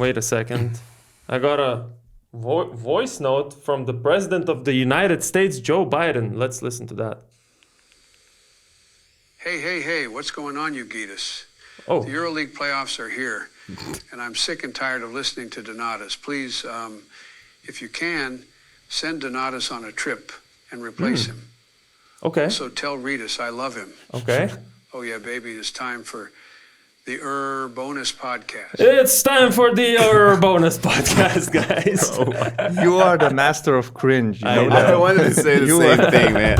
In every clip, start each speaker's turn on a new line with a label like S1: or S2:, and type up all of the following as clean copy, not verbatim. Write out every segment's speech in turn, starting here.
S1: Wait a second. I got a voice note from the President of the United States, Joe Biden. Let's listen to that.
S2: Hey, what's going on, you Gytis?
S1: Oh.
S2: The EuroLeague playoffs are here, and I'm sick and tired of listening to Donatas. Please, if you can, send Donatas on a trip and replace him.
S1: Okay.
S2: So tell Rytis I love him.
S1: Okay.
S2: Oh yeah, baby, it's time for the URBONUS podcast.
S1: It's time for the URBONUS podcast, guys.
S3: You are the master of cringe. You know
S4: I wanted to say the same thing, man.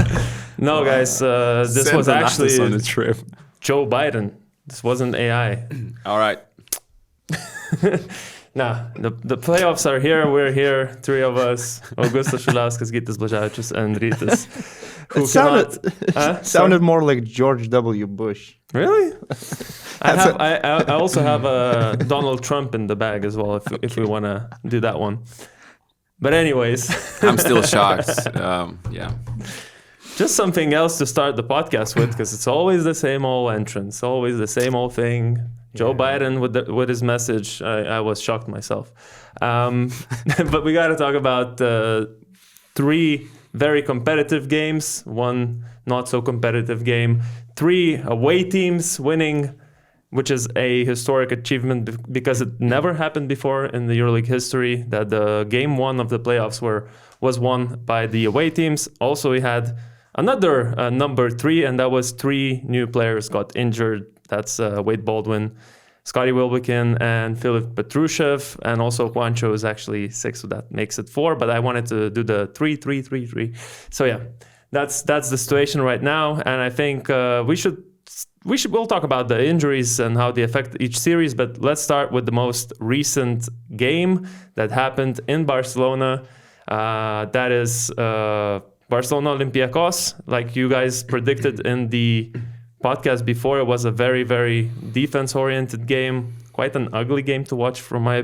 S1: No, guys, this
S4: Send
S1: was
S4: Donatas
S1: actually
S4: on the trip.
S1: Joe Biden. This wasn't AI.
S4: All right.
S1: Nah, the playoffs are here. We're here, three of us: Augustas Suliauskas, Gytis Blazevicius, and Rytis.
S3: It sounded more like George W. Bush.
S1: Really? I also have Donald Trump in the bag as well, if we want to do that one. But anyways,
S4: I'm still shocked. Yeah.
S1: Just something else to start the podcast with, because it's always the same old entrance, always the same old thing. Joe Biden with his message, I was shocked myself. But we got to talk about 3 very competitive games, 1 not so competitive game, 3 away teams winning, which is a historic achievement because it never happened before in the EuroLeague history that the game 1 of the playoffs was won by the away teams. Also, we had another number 3, and that was 3 new players got injured. That's Wade Baldwin, Scotty Wilbekin, and Filip Petrushev, and also Juancho is actually 6, so that makes it 4. But I wanted to do the 3. So yeah, that's the situation right now, and I think we'll talk about the injuries and how they affect each series. But let's start with the most recent game that happened in Barcelona. That is Barcelona Olympiacos. Like you guys predicted in the podcast before, it was a very, very defense-oriented game, quite an ugly game to watch from my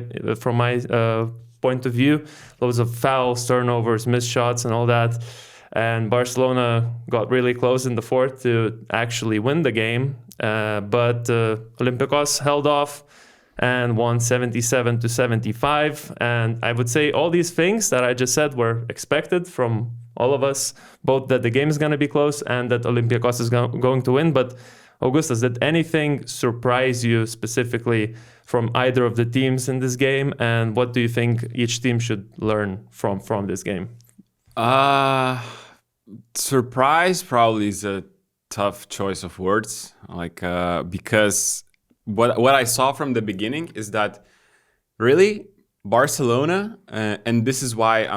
S1: point of view. Loads of fouls, turnovers, missed shots, and all that. And Barcelona got really close in the fourth to actually win the game, but Olympiacos held off and won 77-75. And I would say all these things that I just said were expected from all of us, both that the game is going to be close and that Olympiacos is going to win. But Augustas, did anything surprise you specifically from either of the teams in this game? And what do you think each team should learn from this game?
S4: Surprise probably is a tough choice of words. Because what I saw from the beginning is that really Barcelona, and this is why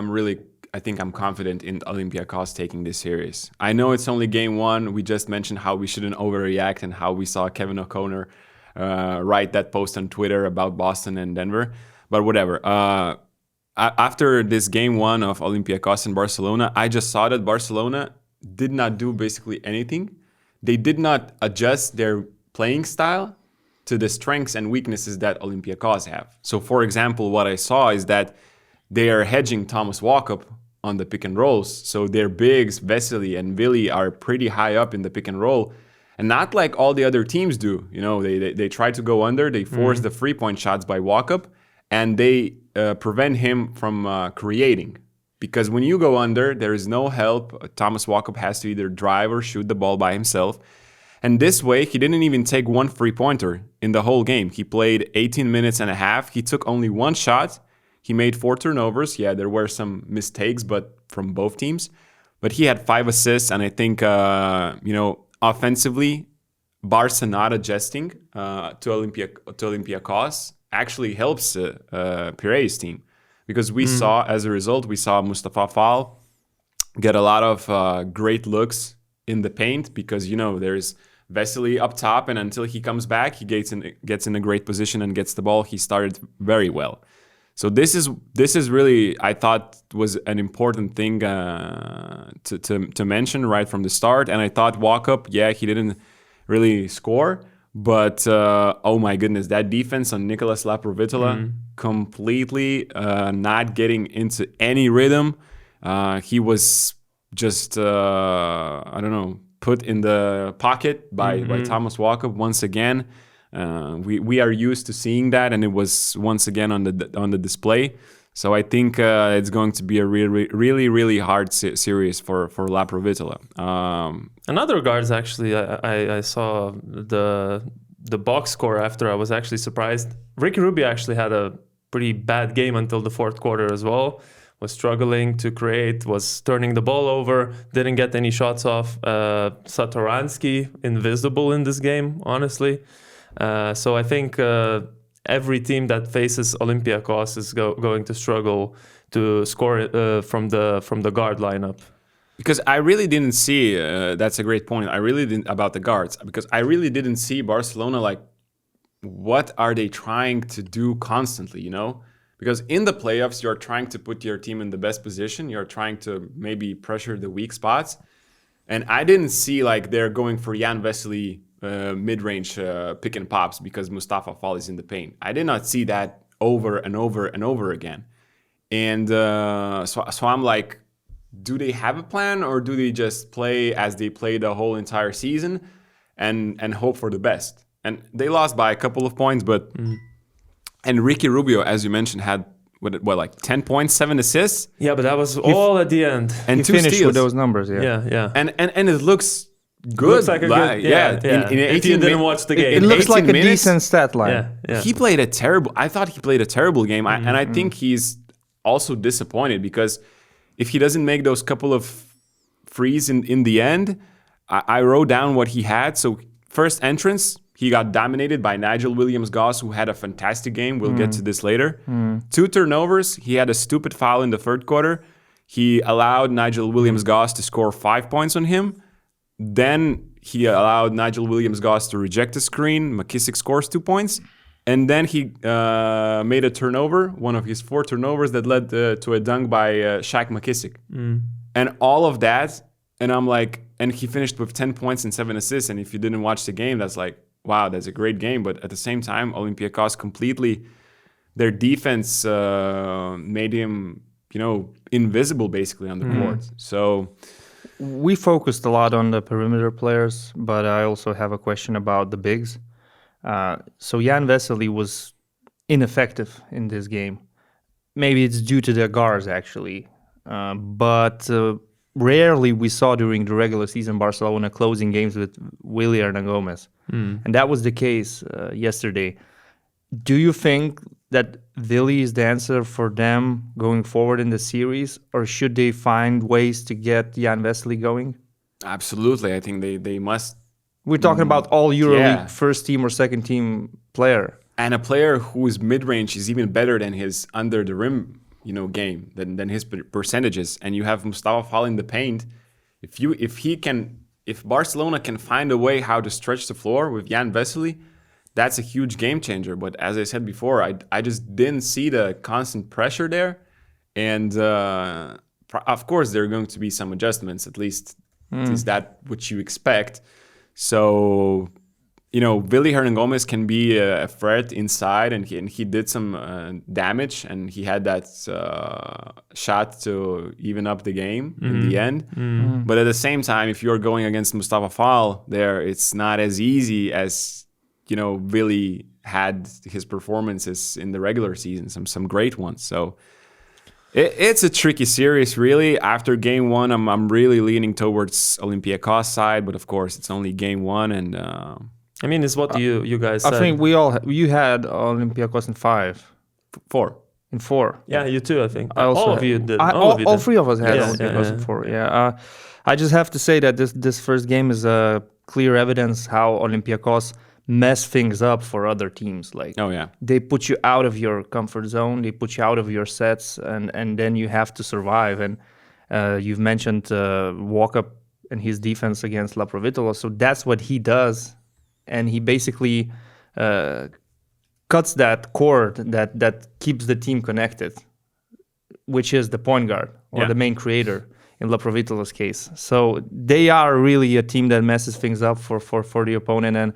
S4: I think I'm confident in Olympiacos taking this series. I know it's only game 1. We just mentioned how we shouldn't overreact and how we saw Kevin O'Connor write that post on Twitter about Boston and Denver. But whatever. After this game 1 of Olympiacos and Barcelona, I just saw that Barcelona did not do basically anything. They did not adjust their playing style to the strengths and weaknesses that Olympiacos have. So, for example, what I saw is that they are hedging Thomas Walkup on the pick and rolls. So their bigs, Vesely and Vili, are pretty high up in the pick and roll. And not like all the other teams do. You know, they try to go under, they force the 3-point shots by Walkup, and they prevent him from creating. Because when you go under, there is no help. Thomas Walkup has to either drive or shoot the ball by himself. And this way, he didn't even take 1 3-pointer in the whole game. He played 18 minutes and a half. He took only 1 shot. He made 4 turnovers. Yeah, there were some mistakes, but from both teams. But he had 5 assists, and I think, offensively, Barca not adjusting to Olympiacos actually helps Piraeus team. Because we saw, as a result, Mustafa Fall get a lot of great looks in the paint because, there's Vesely up top, and until he comes back, he gets in a great position and gets the ball. He started very well. So this is really, I thought, was an important thing to mention right from the start. And I thought Walkup, he didn't really score, but oh my goodness, that defense on Nicolas Laprovitola, completely not getting into any rhythm. He was just put in the pocket by Thomas Walkup once again. We are used to seeing that, and it was once again on the display. So I think it's going to be a really hard series for La Provitola.
S1: Another guards, actually, I saw the box score after. I was actually surprised. Ricky Rubio actually had a pretty bad game until the fourth quarter as well. Was struggling to create, was turning the ball over, didn't get any shots off. Satoransky, invisible in this game, honestly. So I think every team that faces Olympiacos is going to struggle to score from the guard lineup.
S4: Because I really didn't see, that's a great point. I really didn't, about the guards, because I really didn't see Barcelona, like, what are they trying to do constantly, you know? Because in the playoffs, you're trying to put your team in the best position. You're trying to maybe pressure the weak spots. And I didn't see like they're going for Jan Vesely mid-range pick and pops because Mustafa Fall is in the paint. I did not see that over and over and over again. And so I'm like, do they have a plan, or do they just play as they played the whole entire season and hope for the best? And they lost by a couple of points, but... And Ricky Rubio, as you mentioned, had like 10 points, 7 assists.
S1: Yeah, but that was all at the end.
S4: And
S3: he
S4: 2
S3: finished
S4: steals
S3: with those numbers.
S1: Yeah.
S3: And
S4: it looks good.
S1: Looks like a good. Yeah.
S4: In
S1: if you didn't watch the game,
S3: it looks like a
S4: minutes,
S3: decent stat line.
S1: Yeah.
S4: He played a terrible. I thought he played a terrible game, and I think he's also disappointed because if he doesn't make those couple of frees in the end, I wrote down what he had. So first entrance, he got dominated by Nigel Williams-Goss, who had a fantastic game. We'll get to this later. 2 turnovers. He had a stupid foul in the third quarter. He allowed Nigel Williams-Goss to score 5 points on him. Then he allowed Nigel Williams-Goss to reject a screen. McKissick scores 2 points. And then he made a turnover, one of his 4 turnovers that led to a dunk by Shaq McKissick. And all of that, and I'm like, and he finished with 10 points and 7 assists. And if you didn't watch the game, that's like, wow, that's a great game. But at the same time, Olympiacos completely, their defense made him, invisible basically on the court. So
S3: we focused a lot on the perimeter players, but I also have a question about the bigs. So Jan Vesely was ineffective in this game. Maybe it's due to the guards, actually. But rarely we saw during the regular season Barcelona closing games with Willy Hernangomez. And that was the case yesterday. Do you think that Willy is the answer for them going forward in the series, or should they find ways to get Jan Vesely going?
S4: Absolutely. I think they must.
S3: We're talking about all EuroLeague first team or second team player.
S4: And a player whose mid-range is even better than his under the rim game, than his percentages. And you have Mustafa Fall in the paint. If Barcelona can find a way how to stretch the floor with Jan Vesely, that's a huge game changer. But as I said before, I just didn't see the constant pressure there. And of course, there are going to be some adjustments, at least is that what you expect. So, Willy Hernangomez can be a threat inside, and he did some damage, and he had that shot to even up the game in the end. But at the same time, if you're going against Mustafa Fall there, it's not as easy as, Willy had his performances in the regular season, some great ones. So it's a tricky series, really. After game 1, I'm really leaning towards Olympiacos side, but of course, it's only game 1, and...
S1: it's what you guys said.
S3: I think you had Olympiacos in 5.
S4: 4.
S3: In 4.
S1: Yeah, you too, I think.
S3: All
S1: of you did.
S3: All 3 of us had Olympiacos in 4. Yeah. I just have to say that this first game is clear evidence how Olympiacos mess things up for other teams. Like, they put you out of your comfort zone, they put you out of your sets, and then you have to survive. And you've mentioned Walkup and his defense against La Provitola, so that's what he does. And he basically cuts that cord that keeps the team connected, which is the point guard or the main creator in La Provitola's case. So they are really a team that messes things up for the opponent. And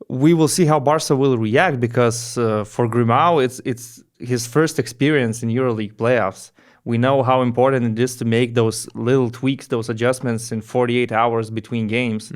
S3: we will see how Barca will react, because for Grimao, it's his first experience in EuroLeague playoffs. We know how important it is to make those little tweaks, those adjustments in 48 hours between games.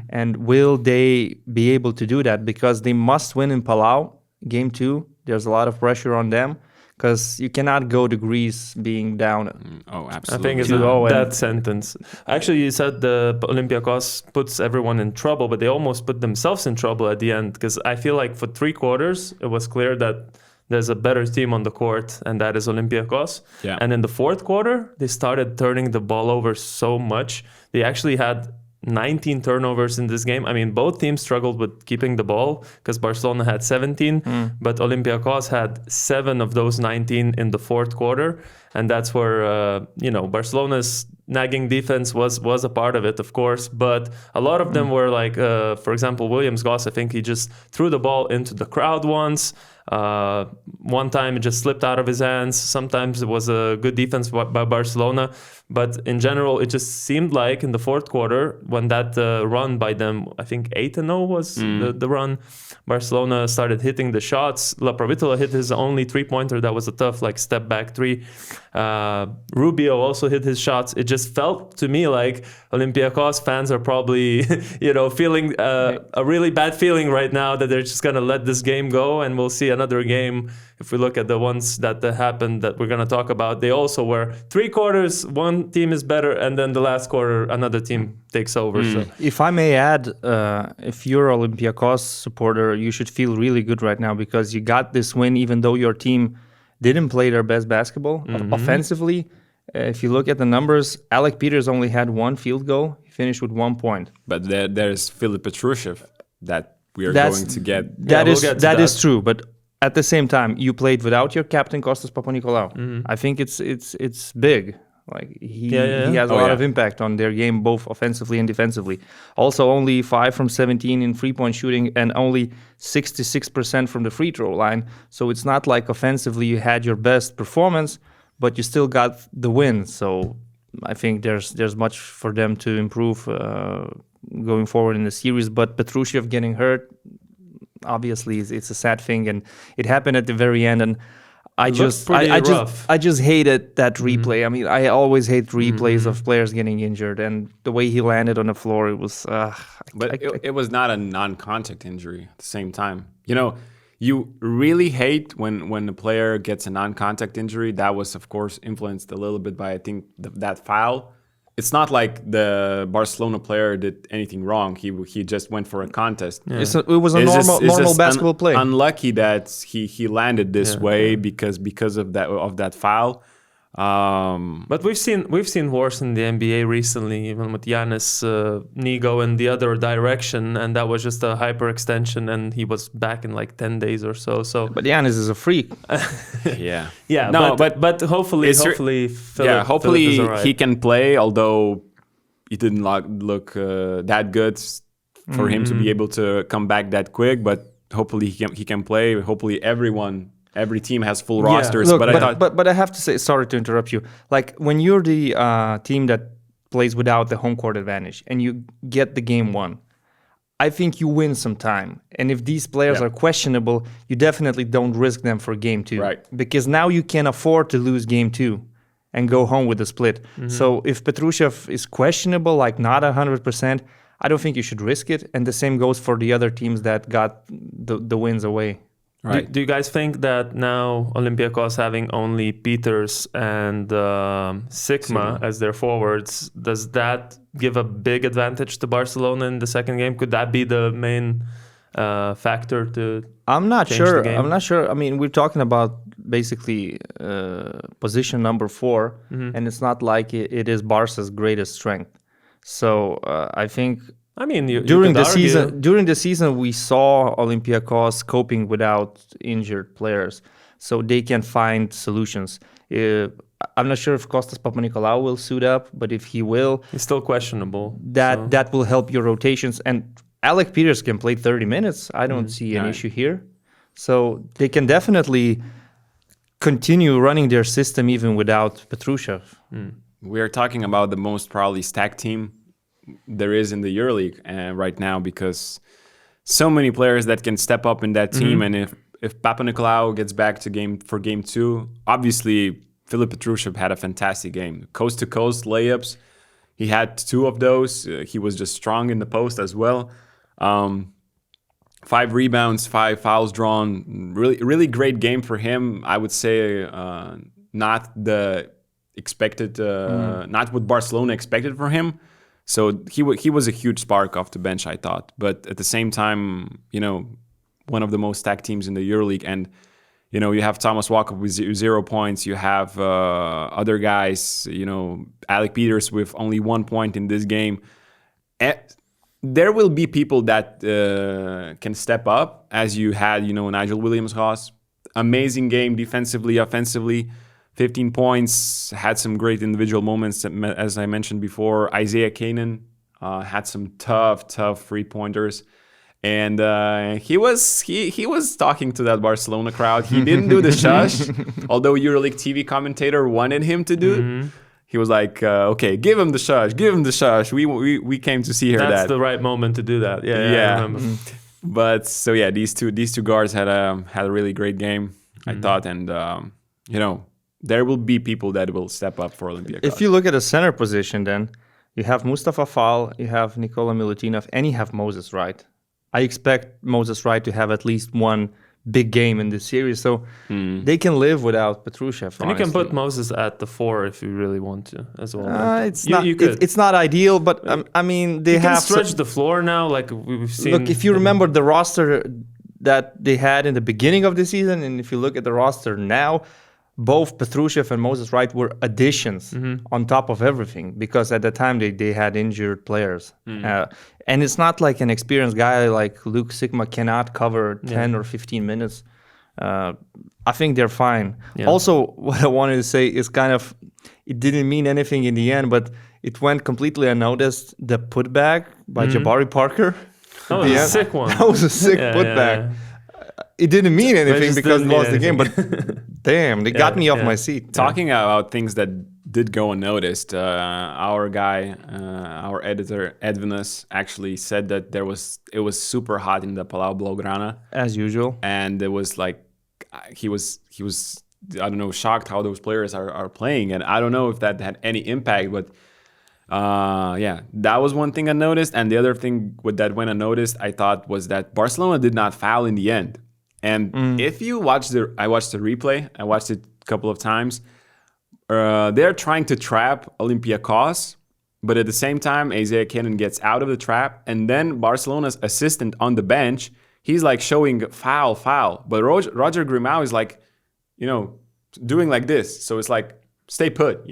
S3: And will they be able to do that? Because they must win in Palau, game 2. There's a lot of pressure on them because you cannot go to Greece being down.
S4: Oh, absolutely.
S1: I think it's that sentence. Actually, you said the Olympiacos puts everyone in trouble, but they almost put themselves in trouble at the end, because I feel like for 3 quarters, it was clear that there's a better team on the court, and that is Olympiacos.
S4: Yeah.
S1: And in the 4th quarter, they started turning the ball over so much. They actually had 19 turnovers in this game. I mean, both teams struggled with keeping the ball because Barcelona had 17, but Olympiacos had 7 of those 19 in the 4th quarter. And that's where, Barcelona's nagging defense was a part of it, of course. But a lot of them were like, for example, Williams Goss, I think he just threw the ball into the crowd once. One time it just slipped out of his hands. Sometimes it was a good defense by Barcelona. But in general, it just seemed like in the 4th quarter, when that run by them, I think 8-0 was the run, Barcelona started hitting the shots. La Provitola hit his only 3-pointer. That was a tough step back 3. Rubio also hit his shots. It just felt to me like Olympiacos fans are probably, feeling a really bad feeling right now that they're just going to let this game go, and we'll see another game. If we look at the ones that happened that we're going to talk about, they also were 3 quarters, one team is better, and then the last quarter, another team takes over. So.
S3: If I may add, if you're an Olympiacos supporter, you should feel really good right now because you got this win even though your team didn't play their best basketball. Offensively, if you look at the numbers, Alec Peters only had 1 field goal. He finished with 1 point.
S4: But there's Filip Petrushev that we are going to get.
S3: That is true, but at the same time, you played without your captain Kostas Papanikolaou. I think it's big. Like he has a lot of impact on their game, both offensively and defensively. Also, only 5 from 17 in 3-point shooting and only 66% from the free throw line. So it's not like offensively you had your best performance, but you still got the win. So I think there's much for them to improve going forward in the series. But Petrushev getting hurt, obviously, it's a sad thing, and it happened at the very end. And I just hated that replay. I mean, I always hate replays of players getting injured, and the way he landed on the floor, it was.
S4: It was not a non-contact injury at the same time. You really hate when the player gets a non-contact injury. That was, of course, influenced a little bit by, I think, that foul. It's not like the Barcelona player did anything wrong. He just went for a contest.
S3: Yeah. It was a normal basketball play.
S4: Unlucky that he landed this way because of that foul.
S1: But we've seen worse in the NBA recently, even with Giannis knee going the other direction, and that was just a hyperextension, and he was back in 10 days or so.
S3: But Giannis is a freak.
S4: Yeah.
S1: No, but hopefully Philip is all right.
S4: He can play, although he didn't look that good for him to be able to come back that quick. But hopefully he can play. Hopefully every team has full rosters.
S3: Look, but I have to say, sorry to interrupt you. Like when you're the team that plays without the home court advantage and you get the game won, I think you win some time. And if these players are questionable, you definitely don't risk them for game 2.
S4: Right.
S3: Because now you can afford to lose game 2 and go home with a split. So if Petrushev is questionable, not 100%, I don't think you should risk it. And the same goes for the other teams that got the wins away.
S1: Right. Do you guys think that now Olympiacos having only Peters and Sigma as their forwards, does that give a big advantage to Barcelona in the second game? Could that be the main factor to
S3: I'm not sure.
S1: The game?
S3: I'm not sure. I mean, we're talking about basically position number 4, and it's not like it is Barca's greatest strength. So I think...
S1: I mean,
S3: during the season, we saw Olympiacos coping without injured players, so they can find solutions. I'm not sure if Kostas Papanikolaou will suit up, but if he will,
S1: he's still questionable.
S3: That will help your rotations. And Alec Peters can play 30 minutes. I don't see an issue here, so they can definitely continue running their system even without Petrushev.
S4: We are talking about the most probably stacked team there is in the EuroLeague right now, because so many players that can step up in that team. And if Papanikolaou gets back to game 2, obviously Filip Petrusev had a fantastic game. Coast-to-coast layups. He had 2 of those. He was just strong in the post as well. 5 rebounds, 5 fouls drawn. Really great game for him. I would say not the expected, not what Barcelona expected from him. So he was a huge spark off the bench, I thought. But at the same time, one of the most stacked teams in the EuroLeague, and you have Thomas Walker with 0 points. You have other guys, Alec Peters with only 1 point in this game. There will be people that can step up, as you had, Nigel Williams-Goss. Amazing game defensively, offensively. 15 points, had some great individual moments, as I mentioned before. Isaiah Kanan had some tough 3-pointers. And he was talking to that Barcelona crowd. He didn't do the shush, although EuroLeague TV commentator wanted him to do it. He was like, okay, give him the shush. We came to see her.
S1: That's the right moment to do that. Yeah. I remember.
S4: But so yeah, these two guards had a really great game, I thought, and there will be people that will step up for Olympiacos.
S3: If you look at the center position, then you have Mustafa Fall, you have Nikola Milutinov, and you have Moses Wright. I expect Moses Wright to have at least one big game in this series, so they can live without Petrusev.
S1: And you can put Moses at the 4 if you really want to as well.
S3: It's not ideal, but I mean they have
S1: stretch the floor now, like we've seen.
S3: Look, if you remember the roster that they had in the beginning of the season, and if you look at the roster now, both Petrusev and Moses Wright were additions on top of everything, because at the time they had injured players. And it's not like an experienced guy like Luke Sigma cannot cover 10 or 15 minutes. I think they're fine. Yeah. Also, what I wanted to say is it didn't mean anything in the end, but it went completely unnoticed. The putback by Jabari Parker.
S1: That was a sick one.
S3: That was a sick putback. Yeah. It didn't mean anything because it lost the game, but damn, they got me off my seat.
S4: Talking about things that did go unnoticed, our editor Edvinus actually said that it was super hot in the Palau Blaugrana
S3: as usual,
S4: and it was like he was I don't know, shocked how those players are playing, and I don't know if that had any impact, but that was one thing I noticed. And the other thing that went unnoticed, I thought, was that Barcelona did not foul in the end. And if you watch I watched the replay, I watched it a couple of times. They're trying to trap Olympiacos, but at the same time, Isaiah Kanan gets out of the trap, and then Barcelona's assistant on the bench, he's like showing foul, but Roger Grimau is like, doing like this. So it's like, stay put,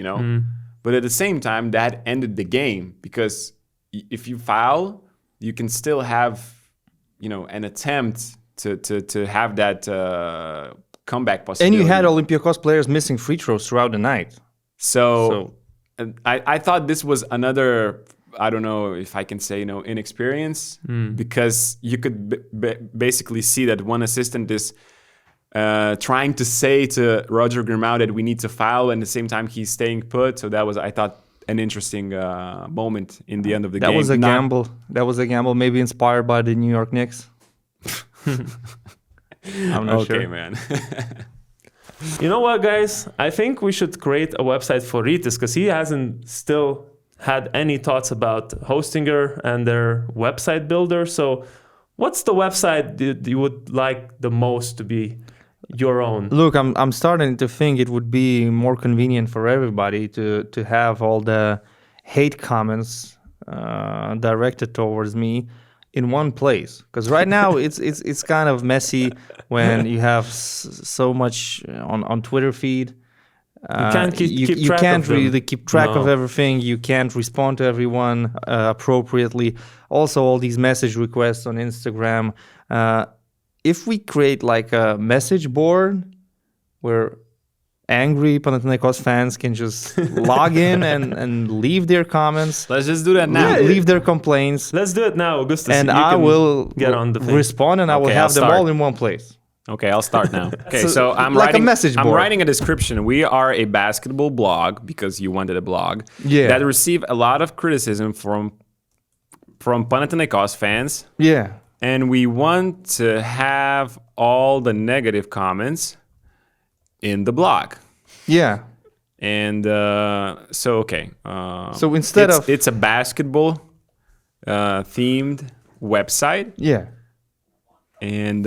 S4: But at the same time, that ended the game, because if you foul, you can still have, an attempt to have that comeback possibility.
S3: And you had Olympiacos players missing free throws throughout the night.
S4: So I thought this was another, I don't know if I can say, inexperience, because you could basically see that one assistant is trying to say to Roger Grimau that we need to foul, and at the same time he's staying put. So that was, I thought, an interesting moment in the end of the game.
S3: That was a gamble. That was a gamble, maybe inspired by the New York Knicks. I'm not sure.
S4: Okay, man.
S1: You know what, guys? I think we should create a website for Rytis, because he hasn't still had any thoughts about Hostinger and their website builder. So what's the website that you would like the most to be your own?
S3: Look, I'm starting to think it would be more convenient for everybody to have all the hate comments directed towards me in one place, because right now it's kind of messy when you have so much on Twitter feed.
S1: You can't
S3: you can't really keep track of everything. You can't respond to everyone appropriately. Also, all these message requests on Instagram. If we create like a message board where angry Panathinaikos fans can just log in and leave their comments.
S4: Let's just do that now.
S3: Leave their complaints.
S1: Let's do it now, Augustas.
S3: And I will get on the respond, and I will have them all in one place.
S4: Okay, I'll start now. Okay, so I'm like writing a message board. I'm writing a description. We are a basketball blog, because you wanted a blog, that received a lot of criticism from Panathinaikos fans.
S3: Yeah.
S4: And we want to have all the negative comments in the blog.
S3: Yeah.
S4: And so
S3: instead
S4: it's a basketball themed website.
S3: Yeah.
S4: And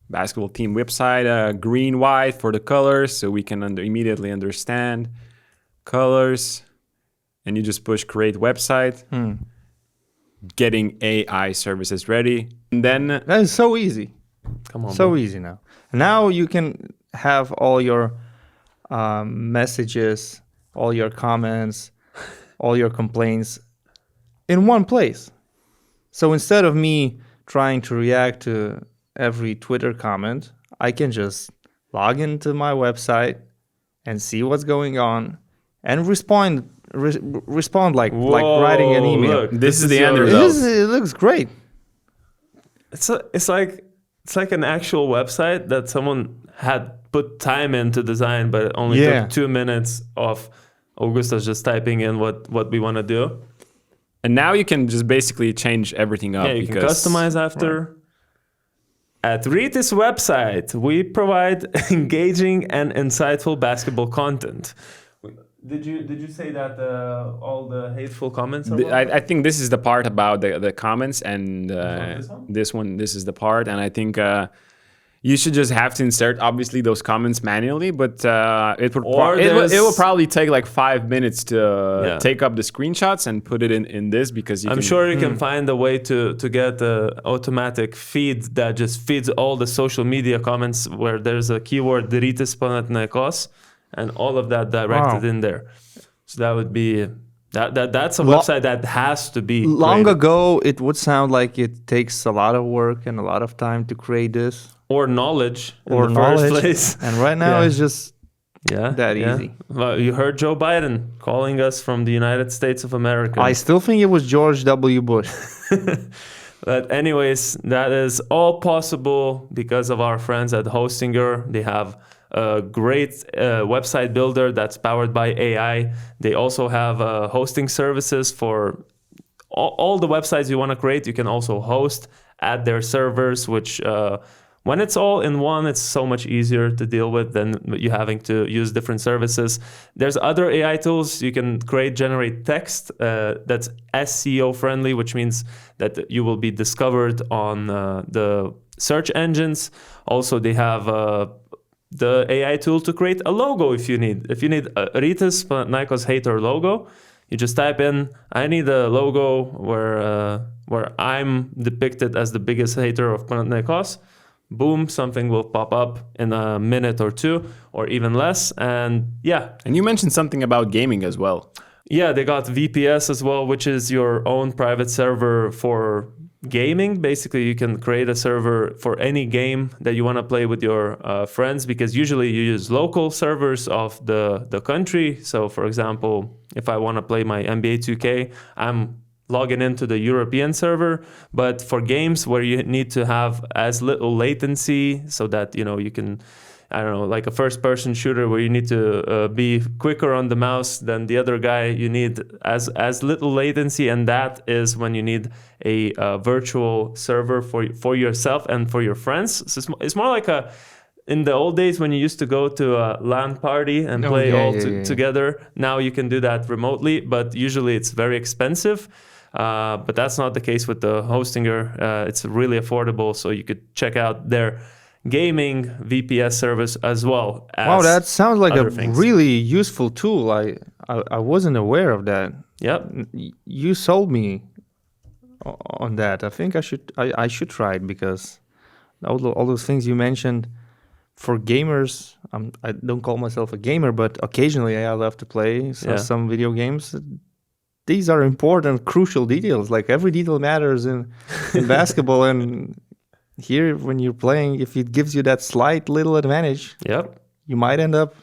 S4: basketball team website, green, white for the colors, so we can immediately understand colors. And you just push create website, getting AI services ready. And then
S3: that is so easy.
S1: Come on,
S3: so
S1: bro.
S3: easy now. Now you can have all your messages, all your comments, all your complaints in one place. So instead of me trying to react to every Twitter comment, I can just log into my website and see what's going on and respond like writing an email.
S1: Look,
S4: this is the end result.
S3: It looks great.
S1: It's like an actual website that someone had put time in to design, but it only took 2 minutes of Augustas just typing in what we want to do.
S4: And now you can just basically change everything up.
S1: Yeah, you can customize after. Right. At Rytis website, we provide engaging and insightful basketball content. Did you say that all the hateful comments are
S4: I think this is the part about the comments, and this is the part, and I think you should just have to insert obviously those comments manually, but it will probably take like 5 minutes to take up the screenshots and put it in this, because I'm
S1: sure you can find a way to get the automatic feed that just feeds all the social media comments where there's a keyword Rytis Panathinaikos and all of that directed in there. So that would be that's a website that has to be
S3: long
S1: created.
S3: Ago. It would sound like it takes a lot of work and a lot of time to create this.
S1: Or knowledge in the first place.
S3: And right now it's just that easy.
S1: Well, you heard Joe Biden calling us from the United States of America.
S3: I still think it was George W. Bush.
S1: But anyways, that is all possible because of our friends at Hostinger. They have a great website builder that's powered by AI. They also have hosting services for all the websites you want to create. You can also host at their servers, which when it's all in one, it's so much easier to deal with than you having to use different services. There's other AI tools. You can generate text that's SEO friendly, which means that you will be discovered on the search engines. Also, they have the AI tool to create a logo if you need. If you need a Rytis Panathinaikos hater logo, you just type in, I need a logo where I'm depicted as the biggest hater of Panathinaikos. Boom, something will pop up in a minute or two, or even less. And
S4: And you mentioned something about gaming as well.
S1: Yeah, they got VPS as well, which is your own private server for gaming. Basically, you can create a server for any game that you want to play with your friends, because usually you use local servers of the country. So, for example, if I want to play my NBA 2K, I'm logging into the European server. But for games where you need to have as little latency so that, you can, I don't know, like a first-person shooter where you need to be quicker on the mouse than the other guy, you need as little latency, and that is when you need a virtual server for yourself and for your friends. So it's more like in the old days when you used to go to a LAN party and play together. Now you can do that remotely, but usually it's very expensive. But that's not the case with the Hostinger. It's really affordable, so you could check out their gaming VPS service as well.
S3: Wow, that sounds like a really useful tool. I wasn't aware of that.
S1: Yep.
S3: You sold me on that. I think I should try it, because all those things you mentioned for gamers. I don't call myself a gamer, but occasionally I love to play some video games. These are important, crucial details. Like every detail matters in basketball, and here, when you're playing, if it gives you that slight little advantage, you might end up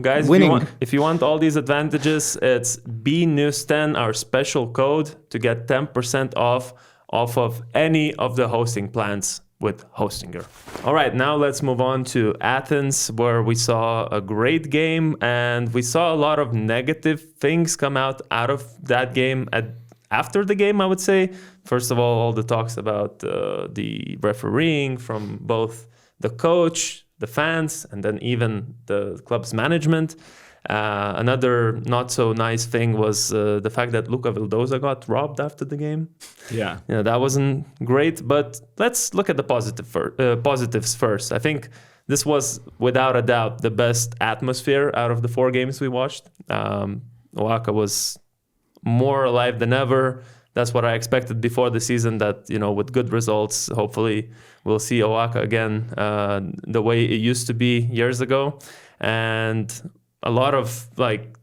S1: guys,
S3: winning.
S1: If you want all these advantages, it's BNews10, our special code to get 10% off of any of the hosting plans with Hostinger. All right, now let's move on to Athens, where we saw a great game, and we saw a lot of negative things come out of that game. After the game, I would say, first of all the talks about the refereeing from both the coach, the fans and then even the club's management. Another not so nice thing was the fact that Luka Vildoza got robbed after the game.
S4: Yeah,
S1: that wasn't great. But let's look at the positives first. I think this was without a doubt the best atmosphere out of the 4 games we watched. Oaxaca was more alive than ever. That's what I expected before the season, that, with good results, hopefully we'll see Oaxaca again the way it used to be years ago. And a lot of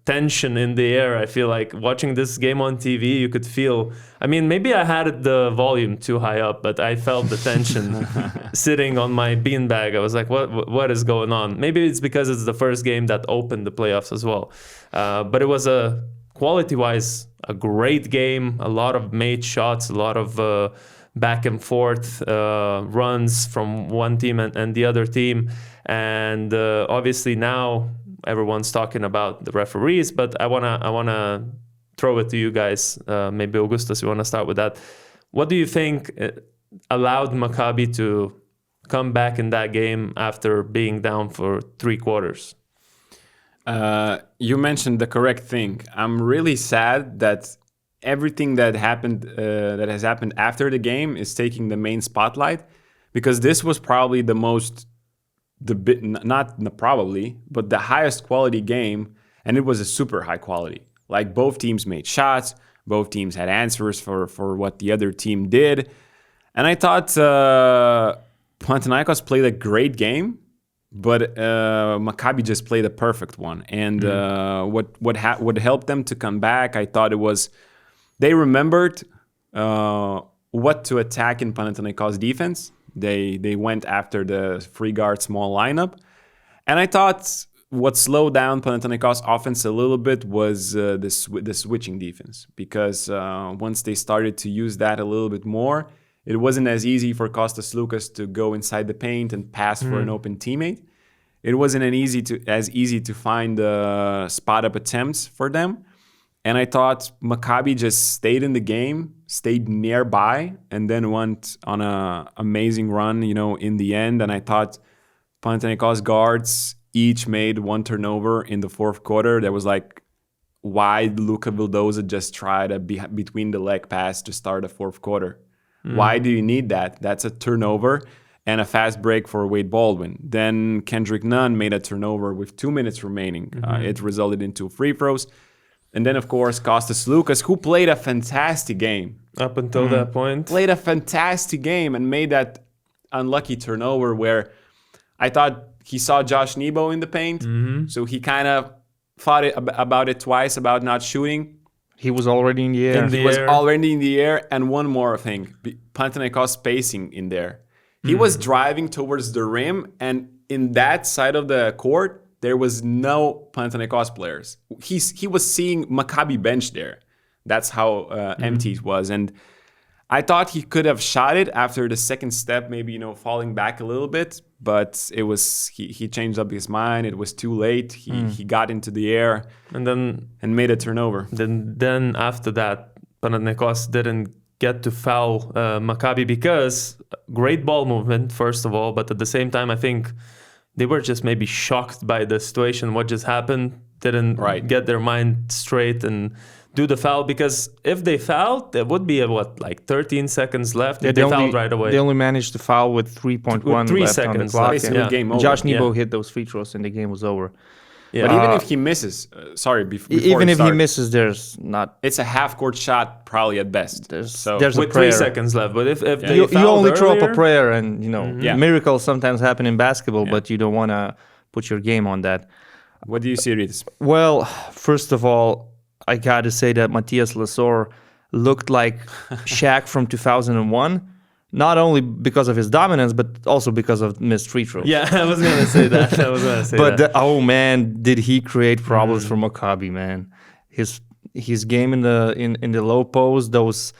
S1: tension in the air. I feel like watching this game on TV, you could feel, maybe I had the volume too high up, but I felt the tension sitting on my beanbag. I was like, what is going on? Maybe it's because it's the first game that opened the playoffs as well. But it was quality-wise, a great game, a lot of made shots, a lot of back and forth runs from one team and the other team. And obviously now everyone's talking about the referees, but I wanna throw it to you guys. Maybe Augustas, you wanna start with that. What do you think allowed Maccabi to come back in that game after being down for 3 quarters?
S4: You mentioned the correct thing. I'm really sad that everything that has happened after the game is taking the main spotlight, because this was probably the highest quality game, and it was a super high quality. Both teams made shots, both teams had answers for what the other team did, and I thought Panathinaikos played a great game, but Maccabi just played a perfect one. And what helped them to come back, I thought it was they remembered what to attack in Panathinaikos defense. They went after the 3-guard small lineup. And I thought what slowed down Panathinaikos offense a little bit was the switching defense. Because once they started to use that a little bit more, it wasn't as easy for Kostas Lukas to go inside the paint and pass for an open teammate. It wasn't as easy to find spot-up attempts for them. And I thought Maccabi just stayed in the game, stayed nearby, and then went on an amazing run, in the end. And I thought Panathinaikos guards each made 1 turnover in the 4th quarter. That was why Luka Vildoza just tried a between the leg pass to start the 4th quarter. Why do you need that? That's a turnover and a fast break for Wade Baldwin. Then Kendrick Nunn made a turnover with 2 minutes remaining. It resulted in 2 free throws. And then, of course, Kostas Lukas, who played a fantastic game.
S1: Up until that point.
S4: Played a fantastic game and made that unlucky turnover where I thought he saw Josh Nebo in the paint. So he kind of thought about it twice about not shooting.
S3: He was already in the air.
S4: He was already in the air. And one more thing, Panathinaikos spacing in there. He was driving towards the rim, and in that side of the court, there was no Panathinaikos players. He was seeing Maccabi bench there. That's how empty it was. And I thought he could have shot it after the second step, maybe, falling back a little bit. But it was he changed up his mind. It was too late. He got into the air and made a turnover.
S1: Then after that, Panathinaikos didn't get to foul Maccabi because great ball movement, first of all. But at the same time, I think they were just maybe shocked by the situation, what just happened, didn't get their mind straight and do the foul, because if they fouled, there would be 13 seconds left. They fouled right away.
S3: They only managed to foul with 3.1
S1: 3
S3: left
S1: seconds
S3: on the clock.
S1: left.
S4: Game over.
S3: Josh Nebo hit those free throws and the game was over.
S4: Yeah. But even if he misses,
S3: even if he misses, there's not.
S4: It's a half-court shot, probably at best.
S3: There's
S1: with 3 seconds left. But if they
S3: you only
S1: earlier,
S3: throw up a prayer, and miracles sometimes happen in basketball, but you don't want to put your game on that.
S4: What do you see, Rytis?
S3: Well, first of all, I got to say that Matthias Lesor looked like Shaq from 2001. Not only because of his dominance, but also because of missed free throws.
S1: Yeah, I was going to say that.
S3: But oh man, did he create problems for Maccabi, man. His game in the low post, those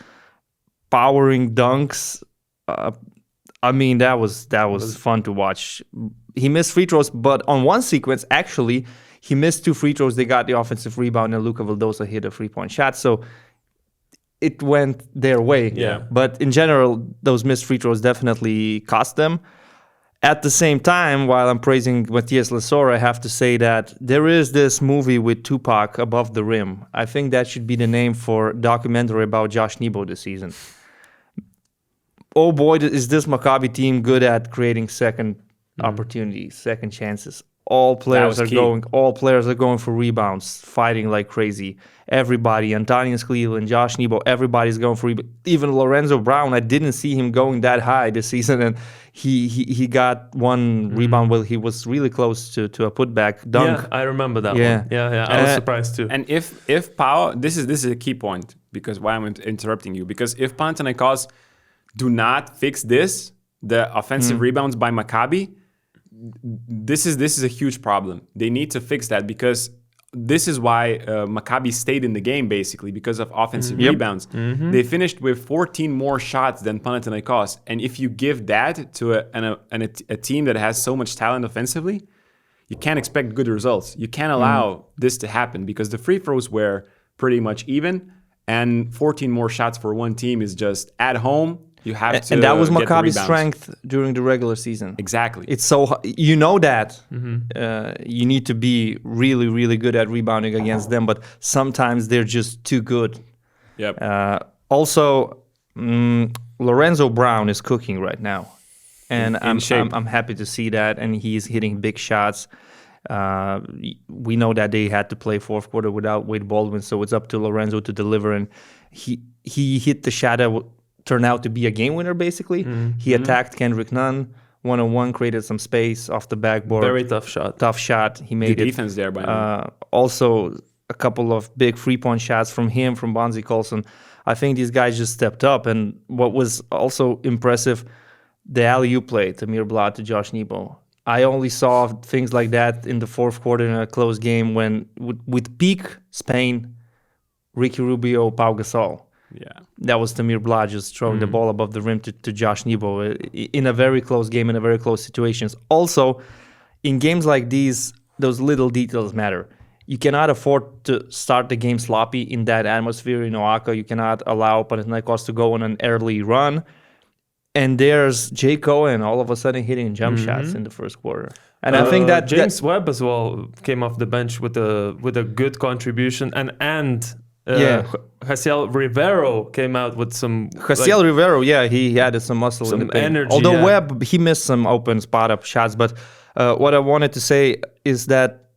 S3: powering dunks, that was fun to watch. He missed free throws, but on one sequence, actually, he missed 2 free throws. They got the offensive rebound, and Luka Vildoza hit a 3-point shot. So it went their way.
S1: Yeah.
S3: But in general, those missed free throws definitely cost them. At the same time, while I'm praising Matthias Lesor, I have to say that there is this movie with Tupac, Above the Rim. I think that should be the name for a documentary about Josh Nebo this season. Oh boy, is this Maccabi team good at creating second opportunities, second chances. All players are going for rebounds, fighting like crazy. Everybody, Antonius Cleveland, Josh Nebo, everybody's going for rebounds. Even Lorenzo Brown, I didn't see him going that high this season, and he got one rebound while he was really close to a putback dunk.
S1: Yeah, I remember that one. Yeah. I was surprised too.
S4: And if PAO, this is a key point, because why I'm interrupting you, because if Panathinaikos do not fix this, the offensive rebounds by Maccabi, this is a huge problem. They need to fix that, because this is why Maccabi stayed in the game, basically, because of offensive rebounds. They finished with 14 more shots than Panathinaikos. And if you give that to a team that has so much talent offensively, you can't expect good results. You can't allow this to happen, because the free throws were pretty much even, and 14 more shots for one team is just at home. You have to,
S3: and that was Maccabi's strength during the regular season.
S4: Exactly.
S3: It's so that you need to be really, really good at rebounding against them, but sometimes they're just too good.
S4: Yep.
S3: Also, Lorenzo Brown is cooking right now, and I'm happy to see that, and he's hitting big shots. We know that they had to play fourth quarter without Wade Baldwin, so it's up to Lorenzo to deliver, and he hit the shot that turned out to be a game winner, basically. He attacked Kendrick Nunn, one-on-one, created some space off the backboard.
S1: Very tough shot.
S3: Tough shot. He made
S4: the defense there by now.
S3: Also, a couple of big three-point shots from him, from Bonzi Colson. I think these guys just stepped up. And what was also impressive, the alley-oop play, Tamir Blad to Josh Nebo. I only saw things like that in the fourth quarter in a close game when, with peak Spain, Ricky Rubio, Pau Gasol.
S4: Yeah,
S3: that was Tamir Blad just throwing the ball above the rim to Josh Nebo in a very close game, in a very close situations. Also, in games like these, those little details matter. You cannot afford to start the game sloppy in that atmosphere in Oaxaca. You cannot allow Panathinaikos to go on an early run. And there's Jay Cohen all of a sudden hitting jump shots in the first quarter. And I think that
S1: James Webb as well came off the bench with a good contribution, and Jaciel Rivero came out with some...
S3: Jaciel Rivero, he added some muscle in the paint.
S1: Energy,
S3: although Webb, he missed some open spot-up shots. But what I wanted to say is that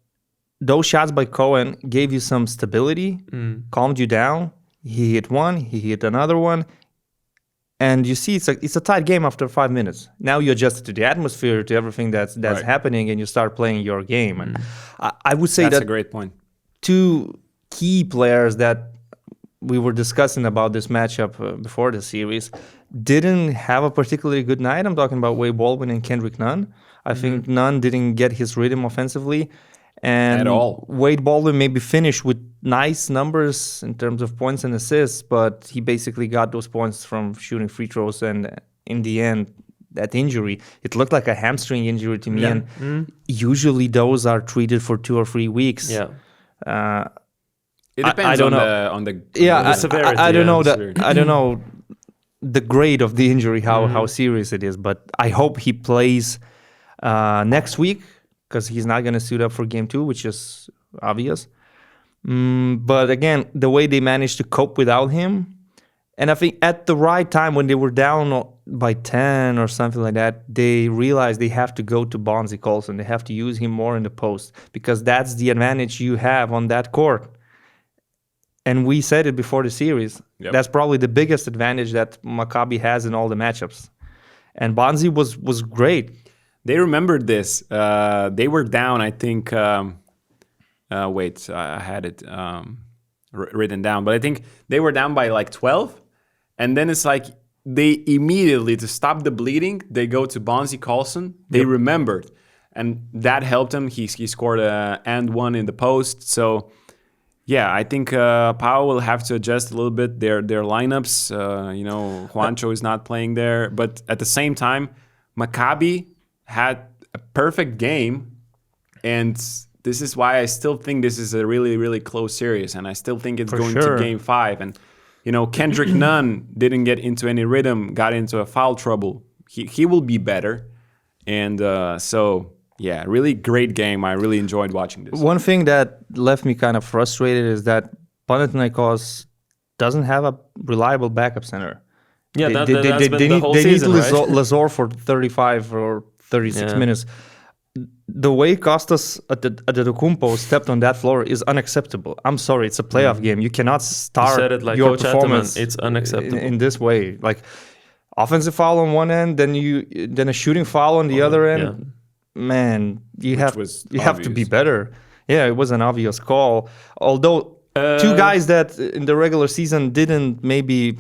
S3: those shots by Cohen gave you some stability, calmed you down. He hit one, he hit another one. And you see, it's a tight game after 5 minutes. Now you adjust to the atmosphere, to everything that's happening, and you start playing your game. And I would say
S4: that's a great point.
S3: Two key players that we were discussing about this matchup before the series didn't have a particularly good night. I'm talking about Wade Baldwin and Kendrick Nunn. I think Nunn didn't get his rhythm offensively. And
S4: at all.
S3: Wade Baldwin maybe finished with nice numbers in terms of points and assists, but he basically got those points from shooting free throws. And in the end, that injury, it looked like a hamstring injury to me. Yeah. And usually those are treated for 2 or 3 weeks.
S4: Yeah. It depends on the
S3: severity. I don't know I don't know the grade of the injury, how serious it is, but I hope he plays next week, because he's not going to suit up for game 2, which is obvious. But again, the way they managed to cope without him, and I think at the right time when they were down by 10 or something like that, they realized they have to go to Bonzi Colson. They have to use him more in the post, because that's the advantage you have on that court. And we said it before the series. Yep. That's probably the biggest advantage that Maccabi has in all the matchups. And Bonzi was great.
S4: They remembered this. They were down, I think... I had it written down. But I think they were down by like 12. And then it's like they immediately, to stop the bleeding, they go to Bonzi Colson. They remembered. And that helped him. He scored a and one in the post. So... yeah, I think PAO will have to adjust a little bit their lineups. Juancho is not playing there. But at the same time, Maccabi had a perfect game. And this is why I still think this is a really, really close series. And I still think it's going to game 5. And, Kendrick Nunn didn't get into any rhythm, got into a foul trouble. He will be better. And really great game. I really enjoyed watching this.
S3: One thing that left me kind of frustrated is that Panathinaikos doesn't have a reliable backup center.
S1: Yeah, that's been the whole season,
S3: right? They need Lazor for 35 or 36 minutes. The way Kostas Antetokounmpo stepped on that floor is unacceptable. I'm sorry, it's a playoff game. You cannot start your
S1: Coach
S3: performance
S1: Ataman, it's unacceptable.
S3: in this way. Like offensive foul on one end, then a shooting foul on the other end.
S1: Yeah.
S3: Man, you have to be better. Yeah, it was an obvious call. Although two guys that in the regular season didn't maybe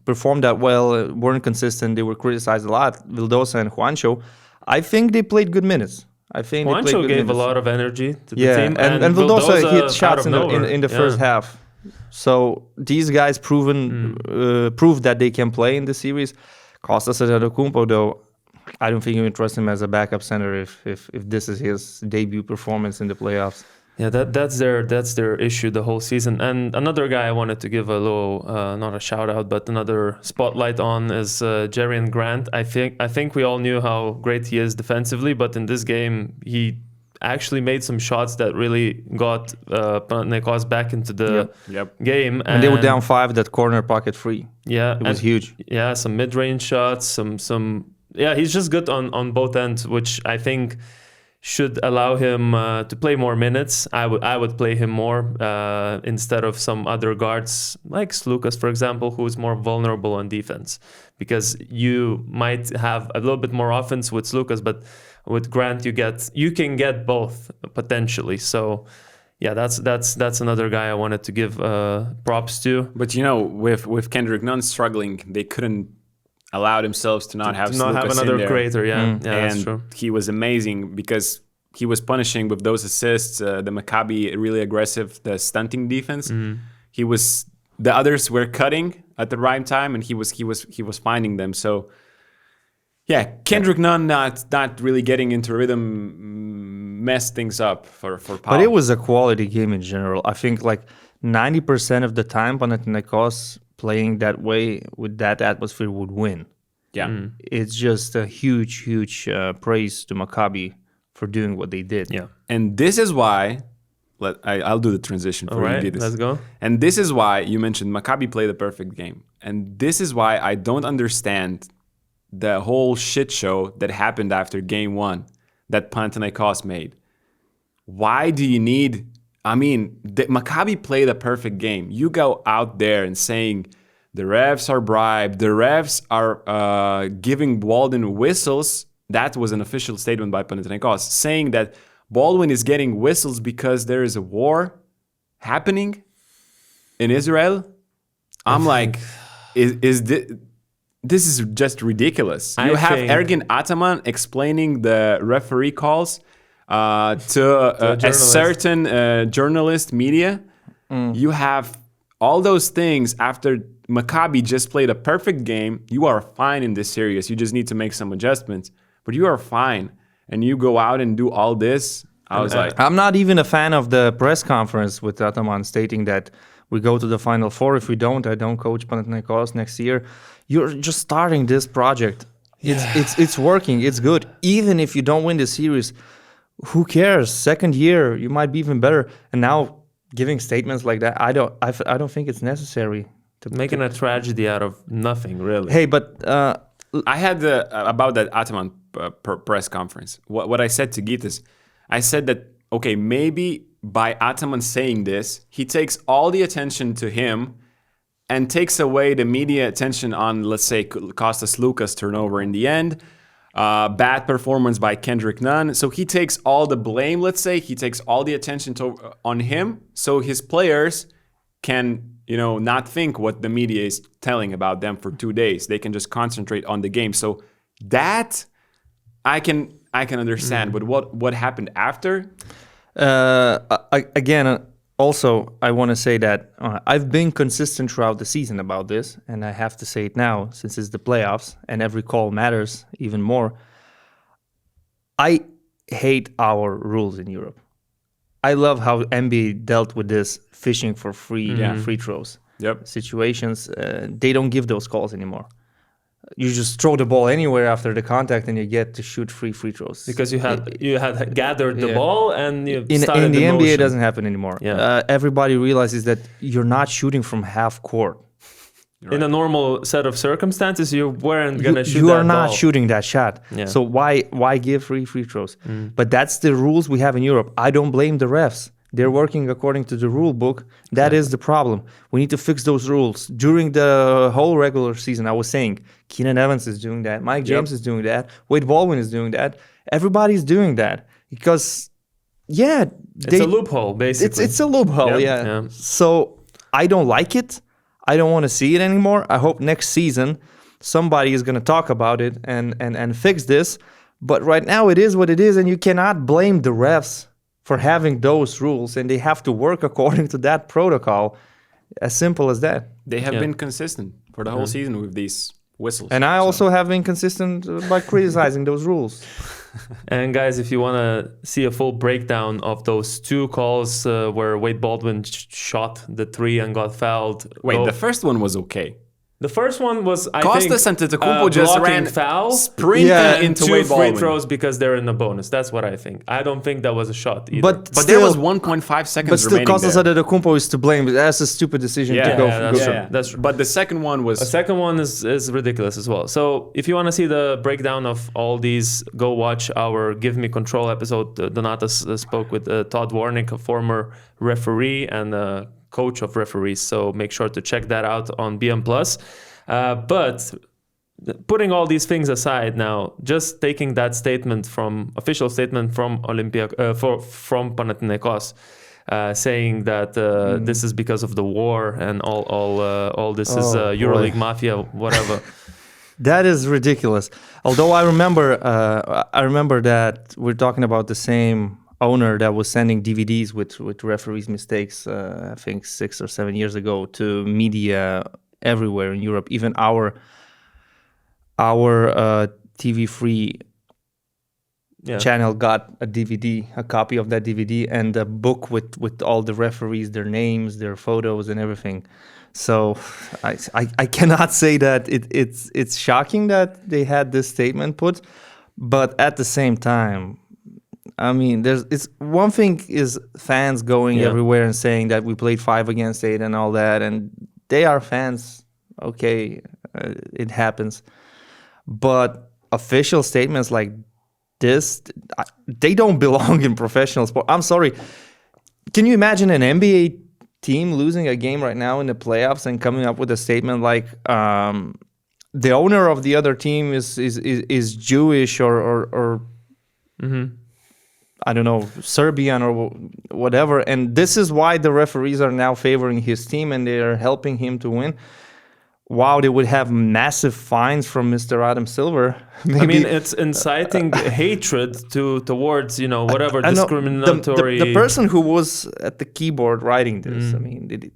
S3: perform that well, weren't consistent, they were criticized a lot, Vildosa and Juancho. I think they played good minutes. I think
S1: Juancho gave a lot of energy to the team.
S3: And Vildosa hit shots in the first half. So these guys proved that they can play in the series. Kostas Antetokounmpo, though, I don't think you can trust him as a backup center if this is his debut performance in the playoffs.
S1: Yeah, that's their issue the whole season. And another guy I wanted to give a little, not a shout out, but another spotlight on is Jerian Grant. I think we all knew how great he is defensively, but in this game he actually made some shots that really got Panathinaikos back into the game.
S3: And they were down 5, that corner pocket free.
S1: Yeah,
S3: it was huge.
S1: Yeah, some mid-range shots, some. Yeah, he's just good on both ends, which I think should allow him to play more minutes. I would play him more instead of some other guards like Slukas, for example, who is more vulnerable on defense, because you might have a little bit more offense with Slukas, but with Grant you can get both potentially. So yeah, that's another guy I wanted to give props to.
S4: But with Kendrick Nunn struggling, they couldn't allow themselves to not have
S1: another creator. Yeah, that's true.
S4: He was amazing because he was punishing with those assists. The Maccabi really aggressive, the stunting defense. The others were cutting at the right time, and he was finding them. So yeah, Kendrick Nunn not really getting into rhythm messed things up for PAO.
S3: But it was a quality game in general. I think like 90% of the time Panathinaikos playing that way with that atmosphere would win.
S4: Yeah,
S3: it's just a huge praise to Maccabi for doing what they did.
S1: Yeah,
S4: and this is why I'll do the transition for you.
S1: Let's go.
S4: And this is why you mentioned Maccabi played a perfect game, and this is why I don't understand the whole shit show that happened after game 1 that Panathinaikos made. Why do you need? I mean, Maccabi played a perfect game. You go out there and saying the refs are bribed, the refs are giving Baldwin whistles. That was an official statement by Panathinaikos, saying that Baldwin is getting whistles because there is a war happening in Israel. I'm like, is this is just ridiculous. You have Ergin Ataman explaining the referee calls to a certain journalist media. You have all those things after Maccabi just played a perfect game. You are fine in this series. You just need to make some adjustments, but you are fine. And you go out and do all this. I was like,
S3: I'm not even a fan of the press conference with Ataman stating that we go to the Final Four. If we don't, I don't coach Panathinaikos next year. You're just starting this project. It's working. It's good. Even if you don't win the series, who cares? Second year, you might be even better. And now giving statements like that, I don't think it's necessary.
S1: Making a tragedy out of nothing, really.
S3: Hey, but
S4: I had about that Ataman press conference. What I said to Gytis, I said that, okay, maybe by Ataman saying this, he takes all the attention to him and takes away the media attention on, let's say, Kostas Lukas turnover in the end, bad performance by Kendrick Nunn. So he takes all the blame, let's say, he takes all the attention on him, so his players can, not think what the media is telling about them for 2 days. They can just concentrate on the game. So that I can understand. But what happened after?
S3: Again, also, I want to say that I've been consistent throughout the season about this, and I have to say it now since it's the playoffs and every call matters even more. I hate our rules in Europe. I love how NBA dealt with this fishing for free throws situations. They don't give those calls anymore. you just throw the ball anywhere after the contact and you get to shoot free throws.
S1: Because you had gathered the ball and you started
S3: in the NBA,
S1: motion.
S3: it doesn't happen anymore.
S1: Yeah.
S3: Everybody realizes that you're not shooting from half court.
S1: In a normal set of circumstances, you weren't going to shoot that
S3: You are not
S1: ball.
S3: shooting that shot.
S1: Yeah.
S3: So why give free throws? But that's the rules we have in Europe. I don't blame the refs. They're working according to the rule book. That is the problem. We need to fix those rules. During the whole regular season, I was saying, Keenan Evans is doing that. Mike James is doing that. Wade Baldwin is doing that. Everybody's doing that. Because,
S1: it's a loophole, basically.
S3: It's a loophole, yeah. So I don't like it. I don't want to see it anymore. I hope next season somebody is going to talk about it and fix this. But right now it is what it is, and you cannot blame the refs for having those rules, and they have to work according to that protocol. As simple as that.
S4: They have been consistent for the whole season with these whistles.
S3: And I also have been consistent by criticizing those rules.
S1: And guys, if you want to see a full breakdown of those two calls where Wade Baldwin shot the three and got fouled.
S4: Wait, the first one was okay.
S1: The first one was, I
S4: Costas
S1: think,
S4: Antetokounmpo just ran
S1: foul,
S4: sprinting into
S1: two
S4: Wade Baldwin.
S1: free throws because they're in the bonus. That's what I think. I don't think that was a shot either.
S3: But
S4: there was 1.5 seconds
S3: But still,
S4: remaining
S3: Costas Antetokounmpo is to blame. That's a stupid decision to go.
S1: That's true. That's true.
S4: But the second one was...
S1: The second one is ridiculous as well. So if you want to see the breakdown of all these, go watch our Give Me Control episode. Donatas spoke with Todd Warnick, a former referee and coach of referees. So make sure to check that out on BM+. But putting all these things aside now, just taking that official statement from from Panathinaikos, saying that this is because of the war and all this is EuroLeague mafia, whatever.
S3: That is ridiculous. Although I remember that we're talking about the same owner that was sending DVDs with referees' mistakes, I think 6 or 7 years ago, to media everywhere in Europe. Even our TV3 channel got a copy of that DVD and a book with all the referees, their names, their photos, and everything. So I cannot say that it's shocking that they had this statement put, but at the same time, I mean, it's one thing is fans going everywhere and saying that we played 5 against 8 and all that, and they are fans. Okay, it happens. But official statements like this, they don't belong in professional sport. I'm sorry. Can you imagine an NBA team losing a game right now in the playoffs and coming up with a statement like the owner of the other team is Jewish or I don't know, Serbian or whatever, and this is why the referees are now favoring his team and they are helping him to win? Wow, they would have massive fines from Mr. Adam Silver. Maybe.
S1: I mean, it's inciting hatred towards, whatever discriminatory...
S3: The person who was at the keyboard writing this, I mean,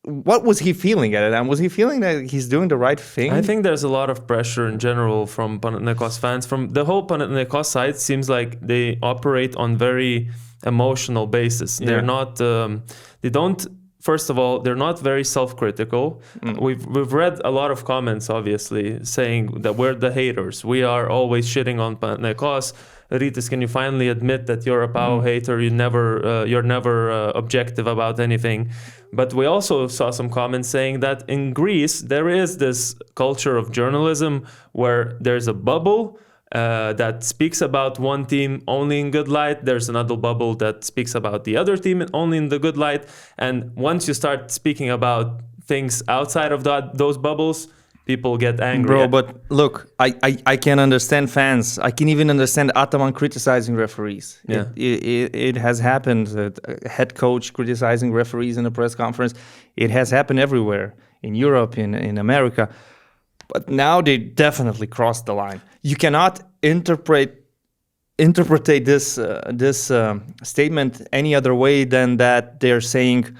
S3: what was he feeling at it? And was he feeling that he's doing the right thing?
S1: I think there's a lot of pressure in general from Panathinaikos fans. From the whole Panathinaikos side, seems like they operate on very emotional basis. Yeah. They're not... they don't... First of all, they're not very self-critical. We've read a lot of comments, obviously, saying that we're the haters. We are always shitting on Panathinaikos. Rytis, can you finally admit that you're a PAO hater? You're never objective about anything. But we also saw some comments saying that in Greece there is this culture of journalism where there's a bubble that speaks about one team only in good light. There's another bubble that speaks about the other team only in the good light. And once you start speaking about things outside of those bubbles, people get angry.
S3: Bro, but look, I can understand fans. I can even understand Ataman criticizing referees.
S1: Yeah.
S3: It has happened. A head coach criticizing referees in a press conference. It has happened everywhere, in Europe, in America. But now they definitely crossed the line. You cannot interpret this statement any other way than that they're saying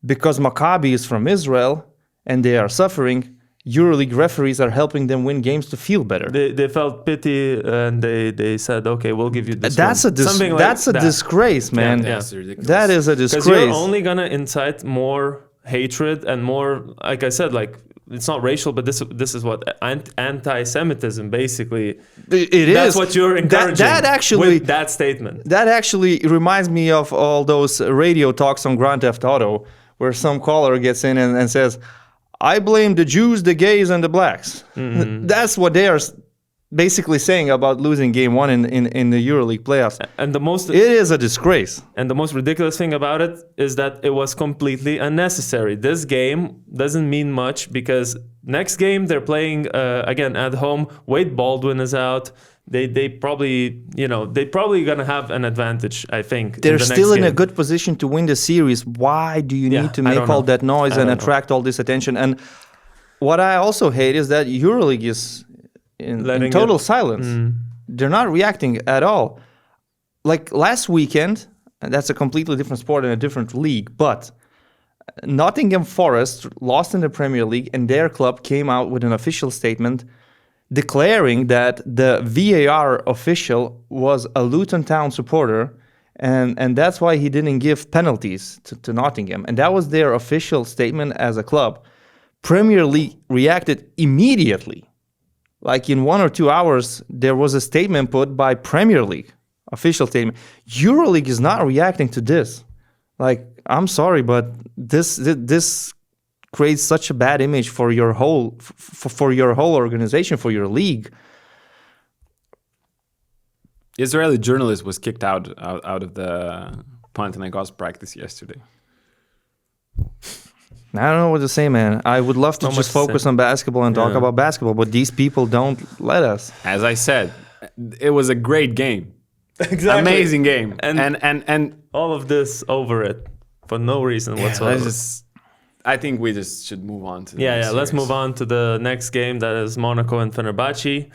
S3: because Maccabi is from Israel and they are suffering, EuroLeague referees are helping them win games to feel better.
S1: They felt pity and they said, okay, we'll give you this.
S3: That's
S1: one.
S3: That's a disgrace, man.
S1: Yeah.
S3: That is a disgrace.
S1: Because you're only gonna incite more hatred and more, like I said, like it's not racial, but this is what anti-Semitism basically.
S3: That's
S1: what you're encouraging
S3: that actually,
S1: with that statement.
S3: That actually reminds me of all those radio talks on Grand Theft Auto, where some caller gets in and says, "I blame the Jews, the gays, and the blacks." Mm-hmm. That's what they are basically saying about losing game one in the EuroLeague playoffs.
S1: And it
S3: is a disgrace.
S1: And the most ridiculous thing about it is that it was completely unnecessary. This game doesn't mean much because next game they're playing again at home. Wade Baldwin is out. They probably gonna have an advantage, I think.
S3: They're still in a good position to win the series. Why do you need to make all that noise and attract all this attention? And what I also hate is that EuroLeague is in total silence. They're not reacting at all. Like last weekend, and that's a completely different sport and a different league, but Nottingham Forest lost in the Premier League, and their club came out with an official statement declaring that the VAR official was a Luton Town supporter, and that's why he didn't give penalties to Nottingham. And that was their official statement as a club. Premier League reacted immediately. Like in 1 or 2 hours, there was a statement put by Premier League, official statement. EuroLeague is not reacting to this. Like, I'm sorry, but this creates such a bad image for your whole organization, for your league.
S4: Israeli journalist was kicked out of the Panathinaikos practice yesterday.
S3: I don't know what to say, man. I would love to just focus on basketball and talk about basketball, but these people don't let us.
S4: As I said, it was a great game.
S1: Exactly.
S4: Amazing game.
S1: And all of this over it for no reason whatsoever.
S4: I think we just should move on to the next series.
S1: Let's move on to the next game. That is Monaco and Fenerbahce.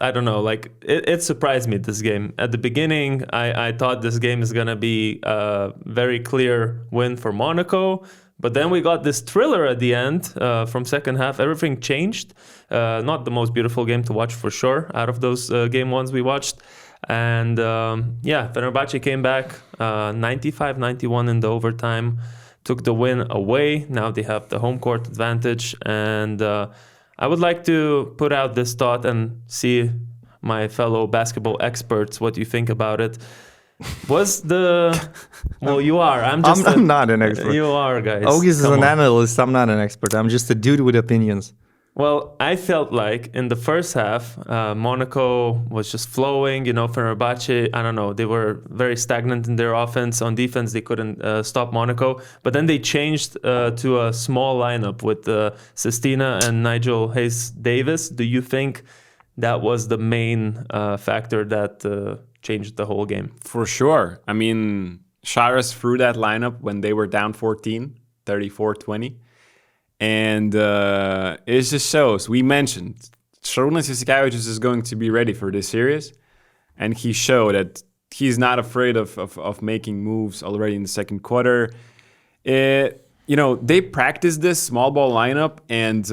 S1: I don't know, like it surprised me, this game. At the beginning, I thought this game is going to be a very clear win for Monaco. But then we got this thriller at the end from second half. Everything changed. Not the most beautiful game to watch for sure out of those game ones we watched. And Fenerbahce came back 95-91 in the overtime, took the win away. Now they have the home court advantage. And I would like to put out this thought and see my fellow basketball experts what you think about it. Well, you are. I'm
S3: not an expert.
S1: You are, guys.
S3: August is an analyst. I'm not an expert. I'm just a dude with opinions.
S1: Well, I felt like in the first half, Monaco was just flowing. Fenerbahce, I don't know, they were very stagnant in their offense. On defense, they couldn't stop Monaco. But then they changed to a small lineup with Sestina and Nigel Hayes-Davis. Do you think that was the main factor that changed the whole game?
S4: For sure. I mean, Charas threw that lineup when they were down 14, 34-20. And it just shows, we mentioned, Jasikevicius is going to be ready for this series. And he showed that he's not afraid of making moves already in the second quarter. They practiced this small ball lineup. And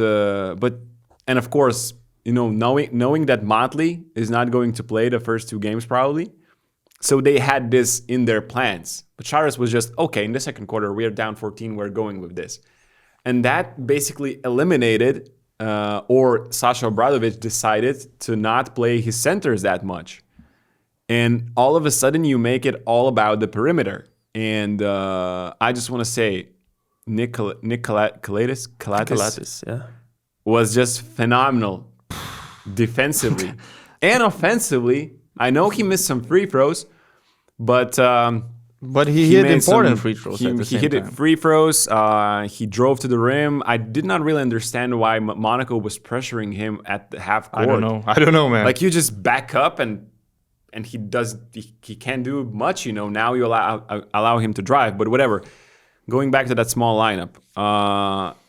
S4: of course, knowing that Motley is not going to play the first 2 games probably. So they had this in their plans. But Charas was just, okay, in the second quarter, we are down 14, we're going with this. And that basically eliminated, or Sasha Obradovic decided to not play his centers that much. And all of a sudden, you make it all about the perimeter. And I just want to say, Nick Kalatis was just phenomenal defensively and offensively. I know he missed some free throws, but he hit important free throws. He hit free throws. He drove to the rim. I did not really understand why Monaco was pressuring him at the half court.
S3: I don't know, man.
S4: Like, you just back up and he can't do much. Now you allow him to drive. But whatever. Going back to that small lineup,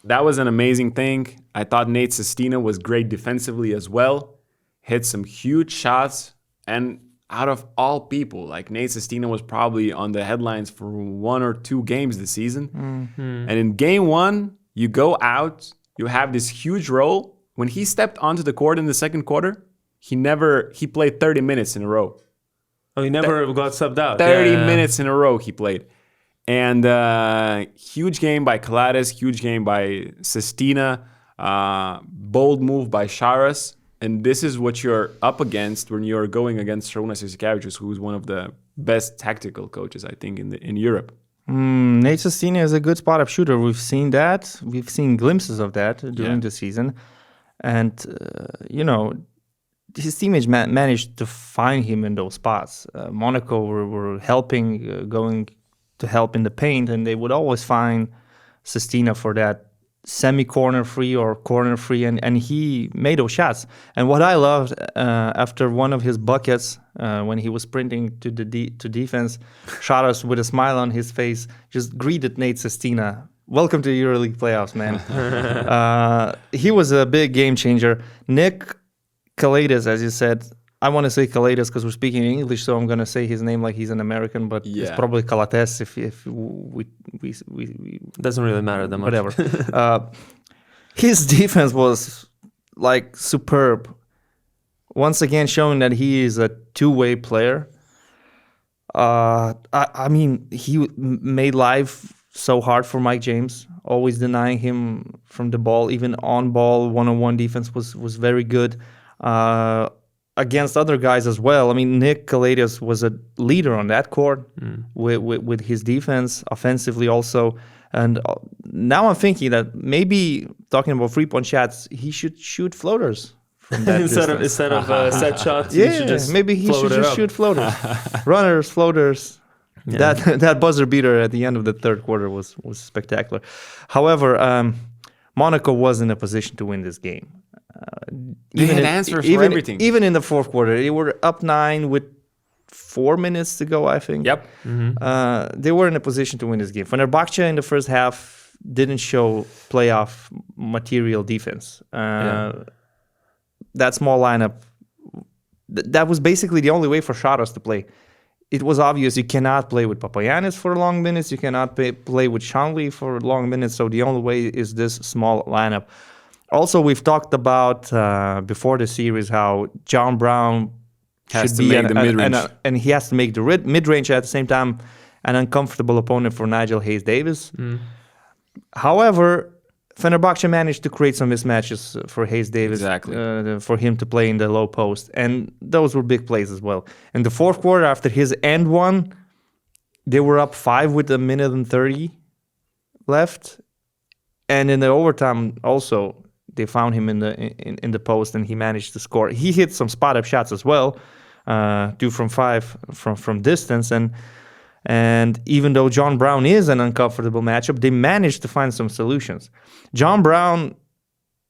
S4: that was an amazing thing. I thought Nate Sestina was great defensively as well. Hit some huge shots. And out of all people, like, Nate Sestina was probably on the headlines for 1 or 2 games this season. Mm-hmm. And in game 1, you go out, you have this huge role. When he stepped onto the court in the second quarter, he played 30 minutes in a row.
S1: Oh, he never got subbed out.
S4: 30 minutes in a row he played. And huge game by Kalaitis, huge game by Sestina, bold move by Šaras. And this is what you're up against when you're going against Šarūnas Jasikevicius, who's one of the best tactical coaches, I think, in Europe.
S3: Nate Sestina is a good spot-up shooter. We've seen that. We've seen glimpses of that during the season. And, his teammates managed to find him in those spots. Monaco were helping, going to help in the paint, and they would always find Sestina for that semi-corner free or corner free, and he made those shots. And what I loved after one of his buckets, when he was sprinting to defense, Šaras with a smile on his face just greeted Nate Sestina. Welcome to the EuroLeague playoffs, man. He was a big game changer. Nick Kalaitis, as you said, I want to say Kalaitis because we're speaking in English, so I'm going to say his name like he's an American, but it's probably Kalaitis if we
S1: doesn't really matter that much.
S3: Whatever. His defense was like superb. Once again, showing that he is a two-way player. I mean, he made life so hard for Mike James, always denying him from the ball. Even on-ball, one-on-one defense was very good. Against other guys as well. I mean, Nick Kalaitis was a leader on that court with his defense, offensively also. And now I'm thinking that maybe, talking about three-point shots, he should shoot floaters from that
S1: instead of set shots.
S3: Maybe he should just shoot floaters. Runners, floaters. Yeah. That buzzer beater at the end of the third quarter was spectacular. However, Monaco was in a position to win this game.
S4: They had answers for everything.
S3: Even in the fourth quarter, they were up 9 with 4 minutes to go, I think.
S4: Yep.
S3: Mm-hmm. They were in a position to win this game. Fenerbahce in the first half didn't show playoff material defense. That small lineup, that was basically the only way for Šaras to play. It was obvious you cannot play with Papagiannis for long minutes. You cannot play with Shanley for long minutes. So the only way is this small lineup. Also, we've talked about before the series how John Brown
S4: has to make the mid-range.
S3: And he has to make the mid-range at the same time, an uncomfortable opponent for Nigel Hayes-Davis. However, Fenerbahce managed to create some mismatches for Hayes-Davis, for him to play in the low post. And those were big plays as well. In the fourth quarter, after his end one, they were up 5 with 1:30 left. And in the overtime also, they found him in the post, and he managed to score. He hit some spot-up shots as well, 2 from 5 from distance. And even though John Brown is an uncomfortable matchup, they managed to find some solutions. John Brown,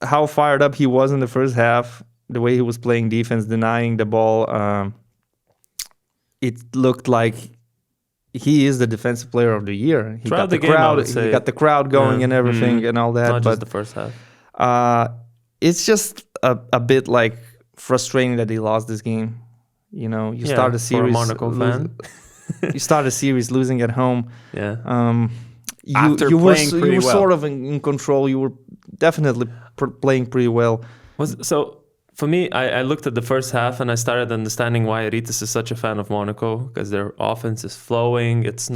S3: how fired up he was in the first half, the way he was playing defense, denying the ball, it looked like he is the defensive player of the year. He got the crowd going and everything and all that.
S1: Not just the first half.
S3: It's just a bit like frustrating that they lost this game. You know, you start a series.
S1: For a Monaco fan.
S3: You start a series losing at home.
S1: Yeah.
S3: You were sort of in control. You were definitely playing pretty well.
S1: So for me, I looked at the first half and I started understanding why Rytis is such a fan of Monaco, because their offense is flowing. It's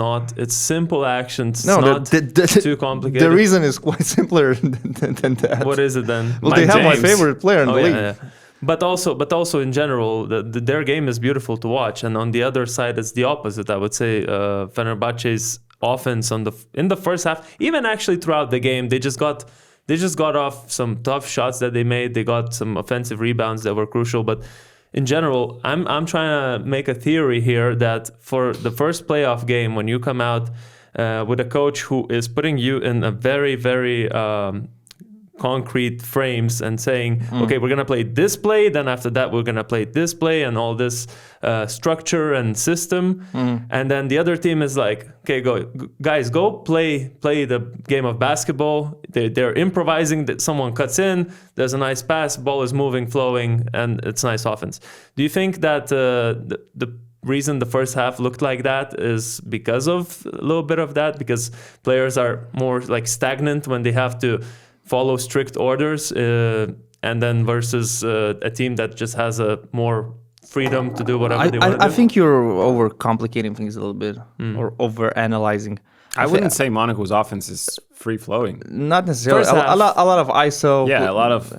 S1: simple actions. It's not too complicated.
S3: The reason is quite simpler than that.
S1: What is it then?
S3: Well, they have my favorite player in the league.
S1: Yeah. But also in general, their game is beautiful to watch. And on the other side, it's the opposite. I would say Fenerbahce's offense in the first half, even actually throughout the game, they just got off some tough shots that they made. They got some offensive rebounds that were crucial. But in general, I'm trying to make a theory here that for the first playoff game, when you come out with a coach who is putting you in a very, very concrete frames and saying, okay, we're going to play this play, then after that we're going to play this play and all this structure and system. And then the other team is like, okay, go play the game of basketball. They're improvising, that someone cuts in, there's a nice pass, ball is moving, flowing, and it's nice offense. Do you think that the reason the first half looked like that is because of a little bit of that, because players are more like stagnant when they have to follow strict orders, and then versus a team that just has a more freedom to do whatever they want to do?
S3: I think you're overcomplicating things a little bit or over-analyzing.
S4: I wouldn't say Monaco's offense is free-flowing.
S3: Not necessarily. A lot of ISO.
S4: Yeah, a lot of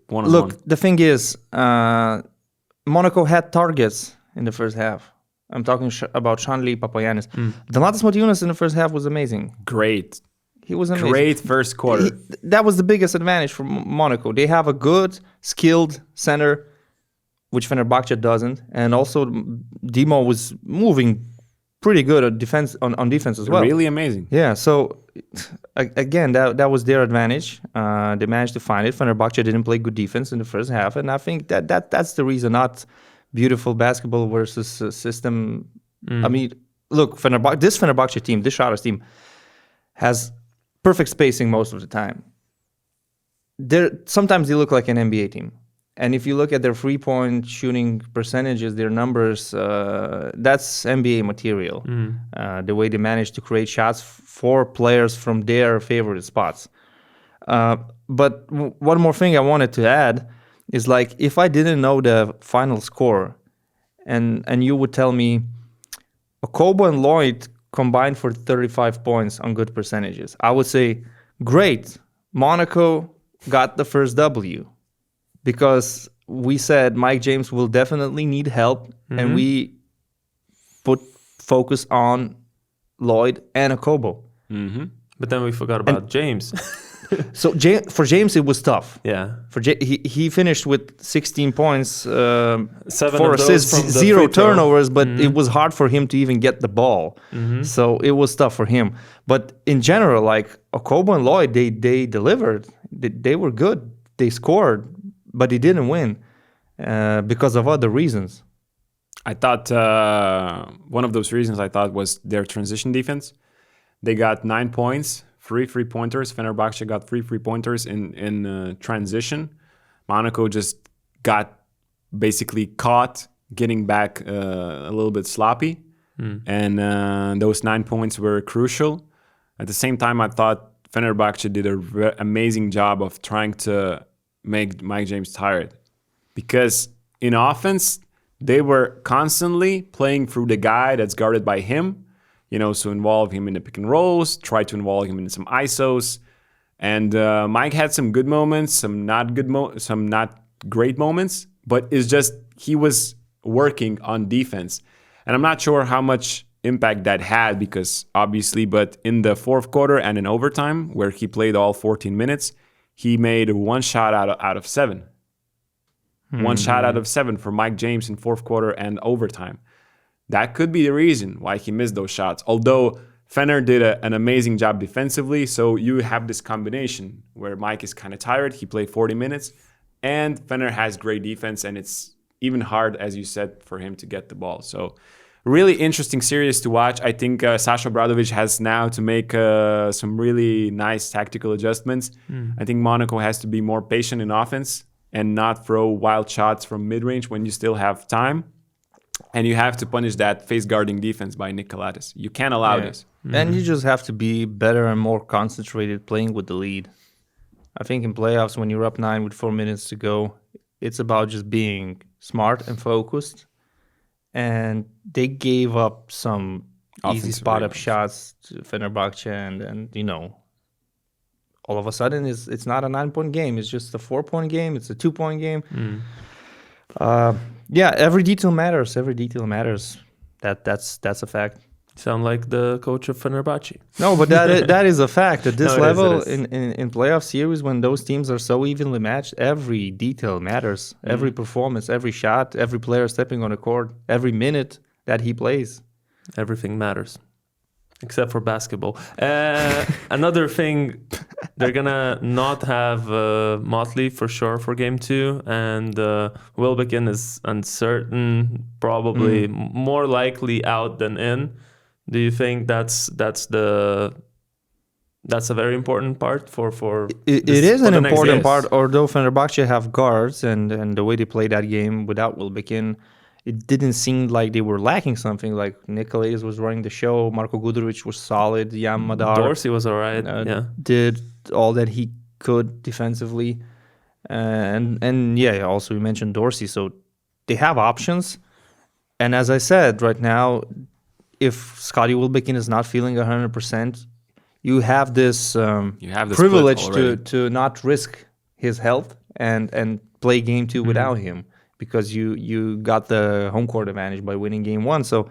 S4: one-on-one.
S3: Look, the thing is, Monaco had targets in the first half. I'm talking about Shanli Papagiannis. Donatas Motiejunas in the first half was amazing.
S4: Great.
S3: He was amazing.
S4: Great first quarter.
S3: That was the biggest advantage for Monaco. They have a good, skilled center, which Fenerbahce doesn't. And also, Dimo was moving pretty good on defense as well.
S4: Really amazing.
S3: Yeah, so again, that was their advantage. They managed to find it. Fenerbahce didn't play good defense in the first half, and I think that's the reason, not beautiful basketball versus system. I mean, look, this Fenerbahce team, this Sharas team, has perfect spacing most of the time. Sometimes they look like an NBA team. And if you look at their three-point shooting percentages, their numbers, that's NBA material. The way they manage to create shots for players from their favorite spots. But one more thing I wanted to add is, like, if I didn't know the final score, and you would tell me Okobo and Lloyd combined for 35 points on good percentages, I would say, great, Monaco got the first W. Because we said Mike James will definitely need help, and we put focus on Lloyd and Okobo.
S1: But then we forgot about James.
S3: So for James, it was tough.
S1: Yeah.
S3: He finished with 16 points,
S1: 7
S3: 4 assists, 0 turnovers, but it was hard for him to even get the ball. So it was tough for him. But in general, like, Okobo and Lloyd, they delivered. They were good. They scored, but they didn't win because of other reasons.
S4: I thought one of those reasons was their transition defense. They got 9 points, 3 3-pointers. Fenerbahce got 3 3-pointers in transition. Monaco just got basically caught getting back a little bit sloppy. And those 9 points were crucial. At the same time, I thought Fenerbahce did an amazing job of trying to make Mike James tired. Because in offense, they were constantly playing through the guy that's guarded by him. So involve him in the pick and rolls, try to involve him in some ISOs. And Mike had some good moments, some not great moments, but it's just he was working on defense. And I'm not sure how much impact that had, because obviously, but in the fourth quarter and in overtime, where he played all 14 minutes, he made 1 shot out of 7. 1 shot out of 7 for Mike James in fourth quarter and overtime. That could be the reason why he missed those shots. Although Fener did an amazing job defensively, so you have this combination where Mike is kind of tired. He played 40 minutes, and Fener has great defense, and it's even hard, as you said, for him to get the ball. So really interesting series to watch. I think Sasha Obradovic has now to make some really nice tactical adjustments. I think Monaco has to be more patient in offense and not throw wild shots from mid-range when you still have time. And you have to punish that face-guarding defense by Nick Kalatis. You can't allow this.
S3: And you just have to be better and more concentrated playing with the lead. I think in playoffs, when you're up 9 with 4 minutes to go, it's about just being smart and focused. And they gave up some easy spot-up shots to Fenerbahce, and all of a sudden it's not a 9-point game. It's just a 4-point game. It's a 2-point game. Yeah, every detail matters. Every detail matters. That's a fact.
S1: Sound like the coach of Fenerbahce.
S3: No, but that is a fact. At this level, in playoff series, when those teams are so evenly matched, every detail matters. Every performance, every shot, every player stepping on the court, every minute that he plays.
S1: Everything matters. Except for basketball. Another thing, they're going to not have Motley for sure for game 2. And Wilbekin is uncertain, probably more likely out than in. Do you think that's a very important part for
S3: it is an important part, although Fenerbahce have guards and the way they play that game without Wilbekin, it didn't seem like they were lacking something. Like Nicolaitis was running the show, Marko Guduric was solid, Jan Madar
S1: Dorsey was all right.
S3: Did all that he could defensively, and also you mentioned Dorsey, so they have options. And as I said, right now, if Scotty Wilbekin is not feeling 100%, you have this
S4: this
S3: privilege to not risk his health and play game 2 without him, because you got the home court advantage by winning game 1. So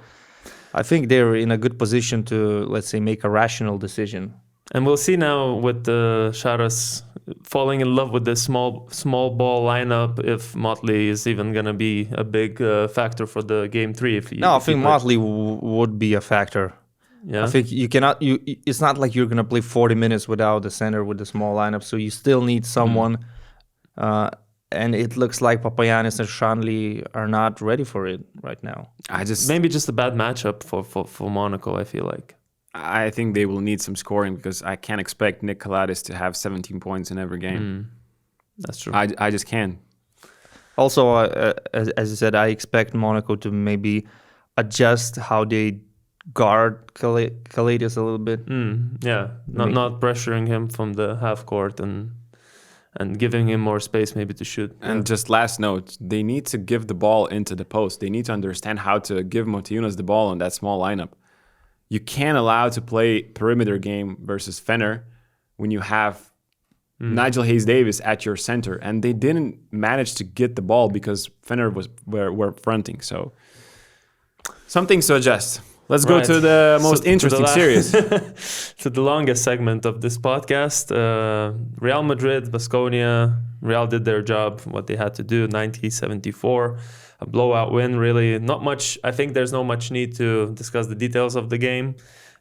S3: I think they're in a good position to, let's say, make a rational decision.
S1: And we'll see now with the Sharas falling in love with the small ball lineup, if Motley is even going to be a big factor for the game 3.
S3: I think Motley would be a factor.
S1: Yeah.
S3: I think you cannot. It's not like you're going to play 40 minutes without the center with the small lineup. So you still need someone. And it looks like Papagiannis and Shanley are not ready for it right now.
S1: Maybe just a bad matchup for Monaco, I feel like.
S4: I think they will need some scoring, because I can't expect Nick Kaladis to have 17 points in every game.
S1: That's true.
S4: I just can't.
S3: Also, as I said, I expect Monaco to maybe adjust how they guard Kaladis a little bit.
S1: Not pressuring him from the half court and giving him more space maybe to shoot.
S4: And just last note, they need to give the ball into the post. They need to understand how to give Motiejunas the ball on that small lineup. You can't allow to play perimeter game versus Fenner when you have Nigel Hayes-Davis at your center, and they didn't manage to get the ball because Fenner were fronting. So something to adjust. Let's go to the most interesting series.
S1: To the longest segment of this podcast. Real Madrid, Baskonia. Real did their job, what they had to do, 90-74. A blowout win, really. Not much. I think there's no much need to discuss the details of the game,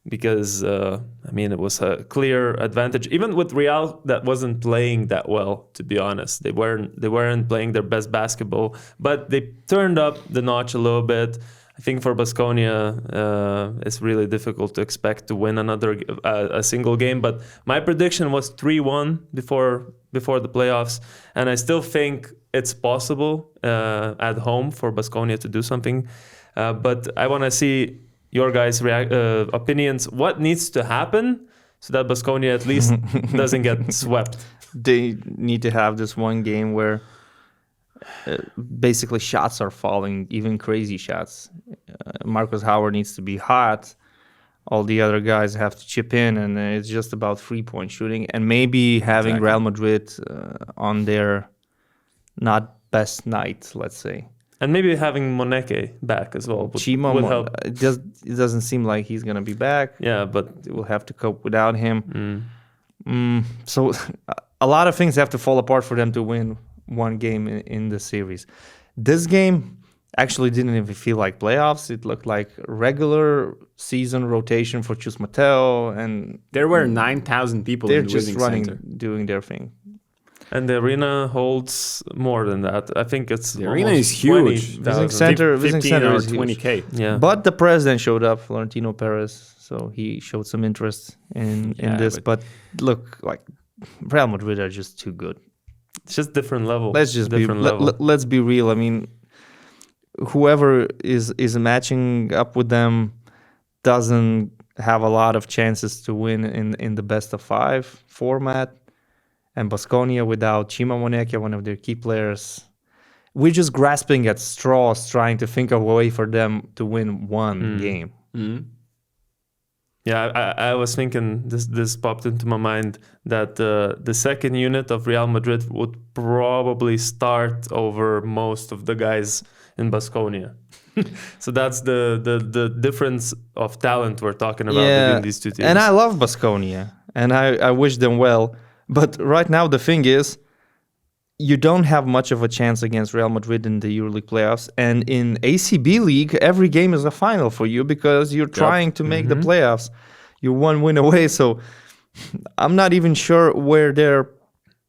S1: because, it was a clear advantage. Even with Real, that wasn't playing that well, to be honest. They weren't playing their best basketball, but they turned up the notch a little bit. I think for Baskonia, it's really difficult to expect to win a single game. But my prediction was 3-1 before the playoffs, and I still think it's possible at home for Baskonia to do something. But I want to see your guys' opinions. What needs to happen so that Baskonia at least doesn't get swept?
S3: They need to have this one game where basically shots are falling, even crazy shots. Marcus Howard needs to be hot. All the other guys have to chip in, and it's just about 3-point shooting. And maybe having Real Madrid on their not best night, let's say.
S1: And maybe having Moneke back as well would help.
S3: It doesn't seem like he's going to be back.
S1: Yeah, but
S3: we'll have to cope without him. So a lot of things have to fall apart for them to win one game in the series. This game actually didn't even feel like playoffs. It looked like regular season rotation for Chus Mateo, and
S4: there were 9,000 people in the Withing Center
S3: doing their thing.
S1: And the arena holds more than that. I think the
S4: arena is huge.
S3: Withing Center is
S4: 20K.
S1: Yeah.
S3: But the president showed up, Florentino Perez, so he showed some interest in this. But look, like Real Madrid are just too good.
S1: It's just different level.
S3: Let's be real. I mean, whoever is matching up with them doesn't have a lot of chances to win in the best of 5 format. And Baskonia, without Chima Moneke, one of their key players, we're just grasping at straws, trying to think of a way for them to win one game.
S1: Yeah, I was thinking, this popped into my mind, that the second unit of Real Madrid would probably start over most of the guys in Baskonia. So that's the difference of talent we're talking about between these two teams.
S3: And I love Baskonia, and I wish them well. But right now, the thing is, you don't have much of a chance against Real Madrid in the EuroLeague playoffs. And in ACB League, every game is a final for you because you're trying to make the playoffs. You're one win away. So I'm not even sure where their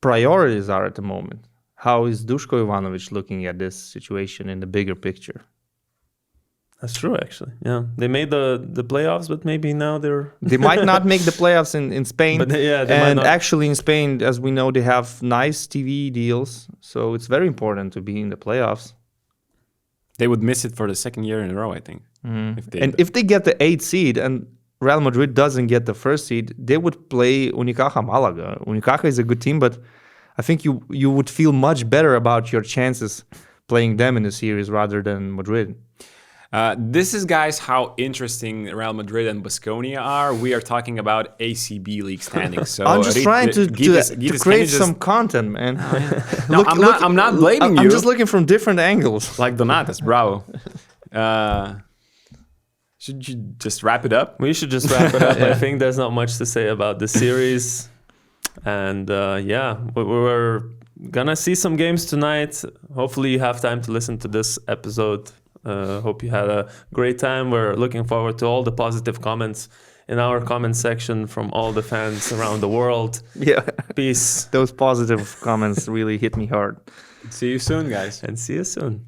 S3: priorities are at the moment. How is Duško Ivanović looking at this situation in the bigger picture?
S1: That's true, actually. Yeah, they made the playoffs, but maybe now
S3: they might not make the playoffs in Spain.
S1: But they
S3: and actually, in Spain, as we know, they have nice TV deals, so it's very important to be in the playoffs.
S4: They would miss it for the second year in a row, I think.
S3: If they get the 8th seed and Real Madrid doesn't get the 1st seed, they would play Unicaja Malaga. Unicaja is a good team, but I think you would feel much better about your chances playing them in the series rather than Madrid.
S4: This is, guys, how interesting Real Madrid and Baskonia are. We are talking about ACB league standings. So
S3: I'm just trying to create some content, man.
S4: No, I'm not blaming you.
S3: I'm just looking from different angles.
S4: Like Donatas, bravo. Should you just wrap it up?
S1: We should just wrap it up. I think there's not much to say about the series. And we're gonna see some games tonight. Hopefully you have time to listen to this episode. Hope you had a great time. We're looking forward to all the positive comments in our comment section from all the fans around the world.
S3: Yeah.
S1: Peace.
S3: Those positive comments really hit me hard.
S4: See you soon, guys.
S1: And see you soon.